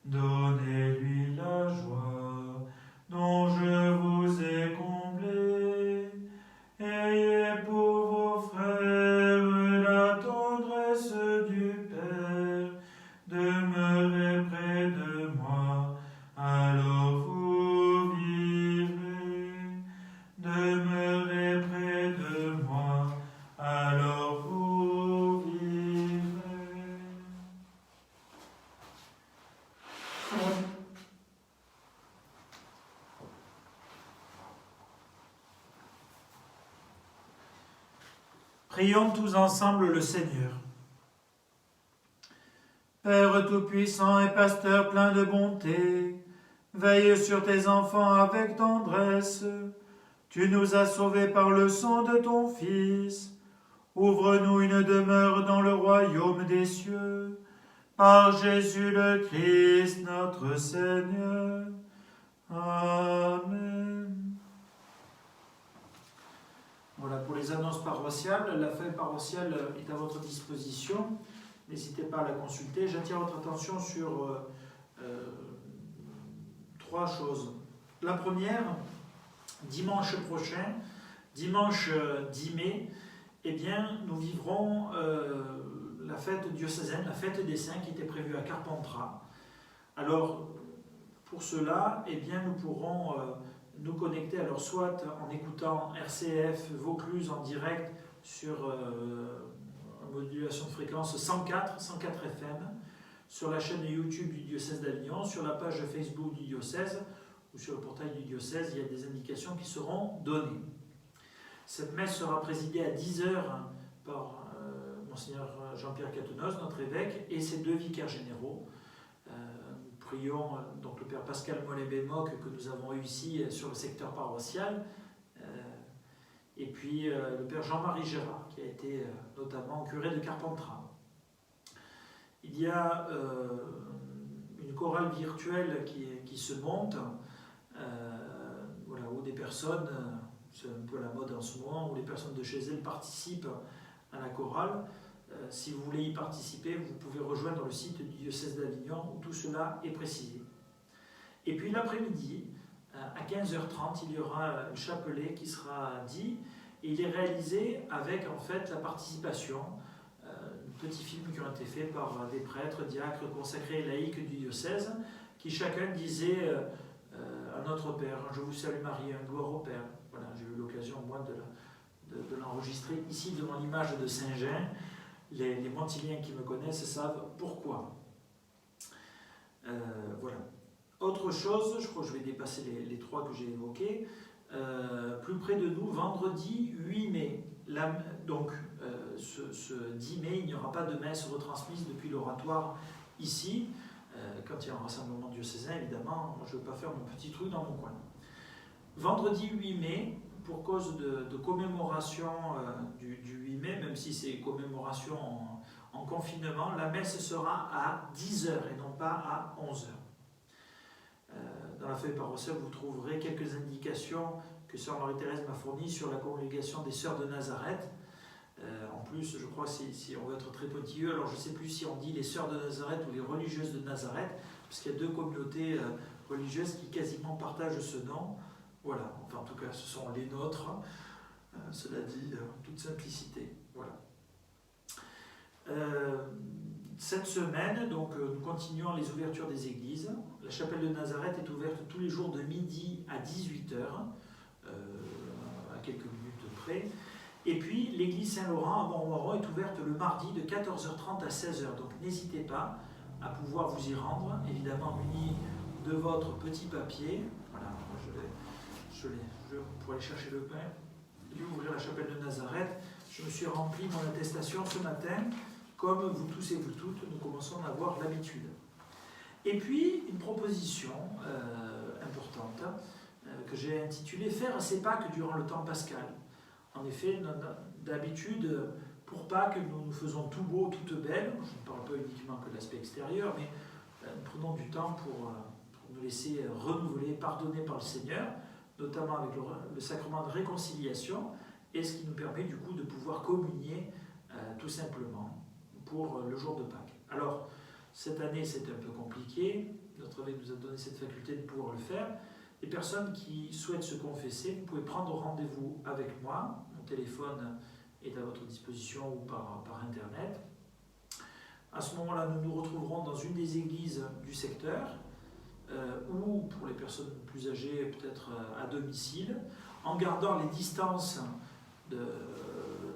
Donnez-lui la joie Prions tous ensemble le Seigneur. Père Tout-Puissant et Pasteur plein de bonté, veille sur tes enfants avec tendresse. Tu nous as sauvés par le sang de ton Fils. Ouvre-nous une demeure dans le royaume des cieux. Par Jésus le Christ, notre Seigneur. Amen. Voilà pour les annonces paroissiales. La feuille paroissiale est à votre disposition. N'hésitez pas à la consulter. J'attire votre attention sur trois choses. La première, dimanche prochain, dimanche 10 mai, eh bien, nous vivrons la fête diocésaine, la fête des saints qui était prévue à Carpentras. Alors, pour cela, eh bien, nous pourrons nous connecter, alors soit en écoutant RCF Vaucluse en direct sur modulation de fréquence 104 FM, sur la chaîne YouTube du diocèse d'Avignon, sur la page Facebook du diocèse ou sur le portail du diocèse, il y a des indications qui seront données. Cette messe sera présidée à 10h par Monseigneur Jean-Pierre Catenos, notre évêque, et ses deux vicaires généraux. Nous prions donc le Père Pascal Mollet-Bémoc que nous avons eu ici sur le secteur paroissial, et puis le Père Jean-Marie Gérard, qui a été notamment curé de Carpentras. Il y a une chorale virtuelle qui se monte, voilà, où des personnes, c'est un peu la mode en ce moment, où les personnes de chez elles participent à la chorale. Si vous voulez y participer, vous pouvez rejoindre le site du diocèse d'Avignon où tout cela est précisé. Et puis l'après-midi, à 15h30, il y aura un chapelet qui sera dit, et il est réalisé avec en fait la participation de petits films qui ont été faits par des prêtres, diacres, consacrés et laïcs du diocèse, qui chacun disait à notre Père, je vous salue Marie, gloire au Père. Voilà, j'ai eu l'occasion moi de l'enregistrer ici devant l'image de Saint-Jean. Les Montiliens qui me connaissent savent pourquoi. Voilà. Autre chose, je crois que je vais dépasser les trois que j'ai évoqués. Plus près de nous, vendredi 8 mai. Ce 10 mai, il n'y aura pas de messe retransmise depuis l'oratoire ici. Quand il y a un rassemblement diocésain, évidemment, je ne veux pas faire mon petit truc dans mon coin. Vendredi 8 mai, pour cause de commémoration du 8 mai, même si c'est commémoration en confinement, la messe sera à 10h et non pas à 11h. Dans la feuille paroissiale, vous trouverez quelques indications que Sœur Marie-Thérèse m'a fournies sur la congrégation des Sœurs de Nazareth. En plus, je crois, si on veut être très pointilleux, alors je ne sais plus si on dit les Sœurs de Nazareth ou les religieuses de Nazareth, parce qu'il y a deux communautés religieuses qui quasiment partagent ce nom. Voilà, enfin en tout cas, ce sont les nôtres, cela dit, en toute simplicité. Voilà. Cette semaine, donc, nous continuons les ouvertures des églises. La chapelle de Nazareth est ouverte tous les jours de midi à 18h, à quelques minutes près. Et puis, l'église Saint-Laurent à Montmoreau est ouverte le mardi de 14h30 à 16h. Donc, n'hésitez pas à pouvoir vous y rendre, évidemment muni de votre petit papier. Voilà, pour aller chercher le pain et ouvrir la chapelle de Nazareth. Je me suis rempli mon attestation ce matin. Comme vous tous et vous toutes, nous commençons à avoir l'habitude. Et puis, une proposition importante que j'ai intitulée « Faire ses Pâques durant le temps pascal ». En effet, d'habitude, pour Pâques, nous faisons tout beau, toute belle. Je ne parle pas uniquement que de l'aspect extérieur, mais nous prenons du temps pour nous laisser renouveler, pardonner par le Seigneur, notamment avec le sacrement de réconciliation, et ce qui nous permet du coup de pouvoir communier tout simplement pour le jour de Pâques. Alors, cette année, c'est un peu compliqué. Notre évêque nous a donné cette faculté de pouvoir le faire. Les personnes qui souhaitent se confesser, vous pouvez prendre rendez-vous avec moi. Mon téléphone est à votre disposition ou par Internet. À ce moment-là, nous nous retrouverons dans une des églises du secteur, ou pour les personnes plus âgées, peut-être à domicile, en gardant les distances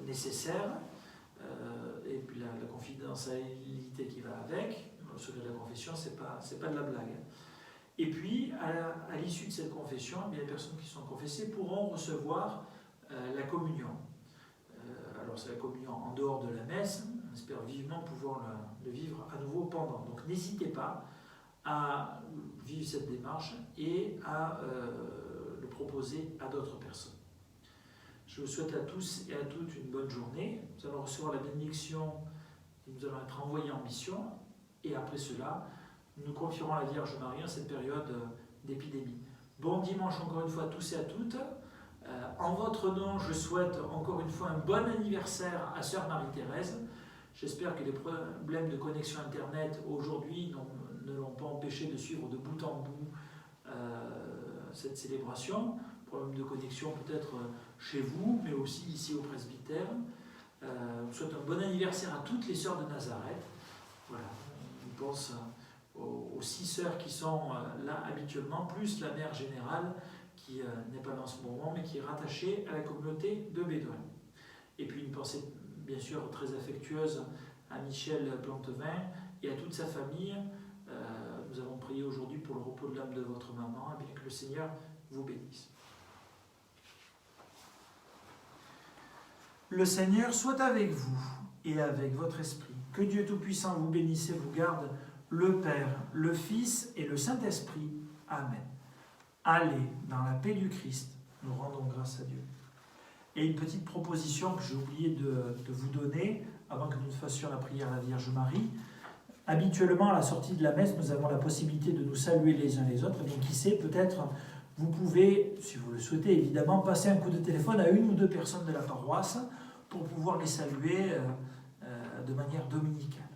nécessaires, et puis la confidentialité qui va avec. Le secret de la confession, c'est pas de la blague. Et puis, à l'issue de cette confession, les personnes qui sont confessées pourront recevoir la communion. alors c'est la communion en dehors de la messe, on espère vivement pouvoir le vivre à nouveau pendant. Donc n'hésitez pas à vivre cette démarche et à le proposer à d'autres personnes. Je vous souhaite à tous et à toutes une bonne journée. Nous allons recevoir la bénédiction et nous allons être envoyés en mission. Et après cela, nous confierons à la Vierge Marie en cette période d'épidémie. Bon dimanche encore une fois à tous et à toutes. En votre nom, je souhaite encore une fois un bon anniversaire à Sœur Marie-Thérèse. J'espère que les problèmes de connexion Internet aujourd'hui ne l'ont pas empêché de suivre de bout en bout cette célébration. Problème de connexion peut-être chez vous, mais aussi ici au presbytère. On souhaite un bon anniversaire à toutes les sœurs de Nazareth. Voilà, on pense aux 6 sœurs qui sont là habituellement, plus la mère générale qui n'est pas dans ce moment, mais qui est rattachée à la communauté de Bédoin. Et puis une pensée bien sûr très affectueuse à Michel Plantevin et à toute sa famille. Nous avons prié aujourd'hui pour le repos de l'âme de votre maman, et bien que le Seigneur vous bénisse. Le Seigneur soit avec vous et avec votre esprit. Que Dieu Tout-Puissant vous bénisse et vous garde, le Père, le Fils et le Saint-Esprit. Amen. Allez dans la paix du Christ. Nous rendons grâce à Dieu. Et une petite proposition que j'ai oublié de vous donner avant que nous fassions la prière à la Vierge Marie. Habituellement, à la sortie de la messe, nous avons la possibilité de nous saluer les uns les autres. Et bien, qui sait, peut-être vous pouvez, si vous le souhaitez évidemment, passer un coup de téléphone à 1 ou 2 personnes de la paroisse pour pouvoir les saluer de manière dominicale.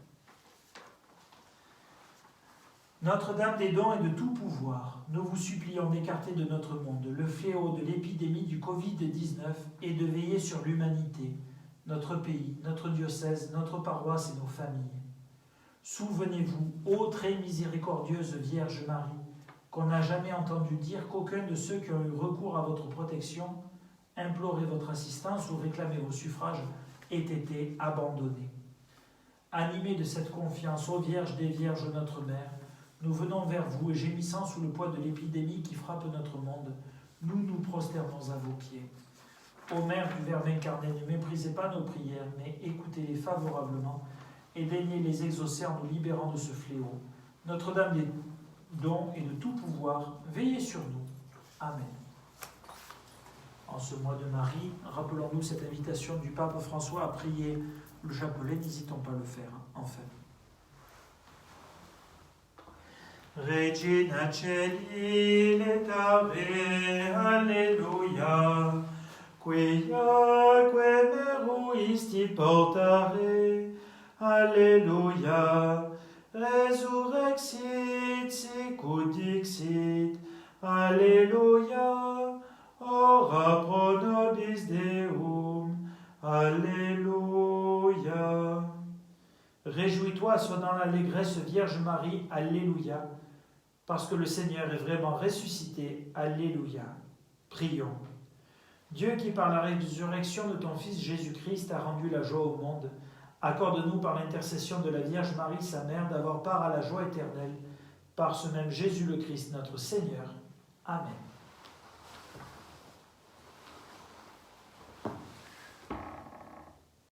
Notre-Dame des dons et de tout pouvoir, nous vous supplions d'écarter de notre monde le fléau de l'épidémie du Covid-19 et de veiller sur l'humanité, notre pays, notre diocèse, notre paroisse et nos familles. Souvenez-vous, ô très miséricordieuse Vierge Marie, qu'on n'a jamais entendu dire qu'aucun de ceux qui ont eu recours à votre protection, imploré votre assistance ou réclamé vos suffrages ait été abandonné. Animés de cette confiance, ô Vierge des Vierges, notre Mère, nous venons vers vous et gémissant sous le poids de l'épidémie qui frappe notre monde, nous nous prosternons à vos pieds. Ô Mère du Verbe incarné, ne méprisez pas nos prières, mais écoutez-les favorablement et daignez les exaucer en nous libérant de ce fléau. Notre-Dame des dons et de tout pouvoir, veillez sur nous. Amen. En ce mois de Marie, rappelons-nous cette invitation du pape François à prier le chapelet, n'hésitons pas à le faire en famille. Regina Celi letare, Alleluia, quiaque meruisti portare, Alleluia, resurrexit sicut dixit, Alleluia, ora pro nobis Deum, Alléluia. Réjouis-toi, sois dans l'allégresse, Vierge Marie, Alléluia, parce que le Seigneur est vraiment ressuscité, Alléluia. Prions. Dieu qui par la résurrection de ton Fils Jésus-Christ a rendu la joie au monde, accorde-nous par l'intercession de la Vierge Marie, sa mère, d'avoir part à la joie éternelle, par ce même Jésus le Christ, notre Seigneur. Amen.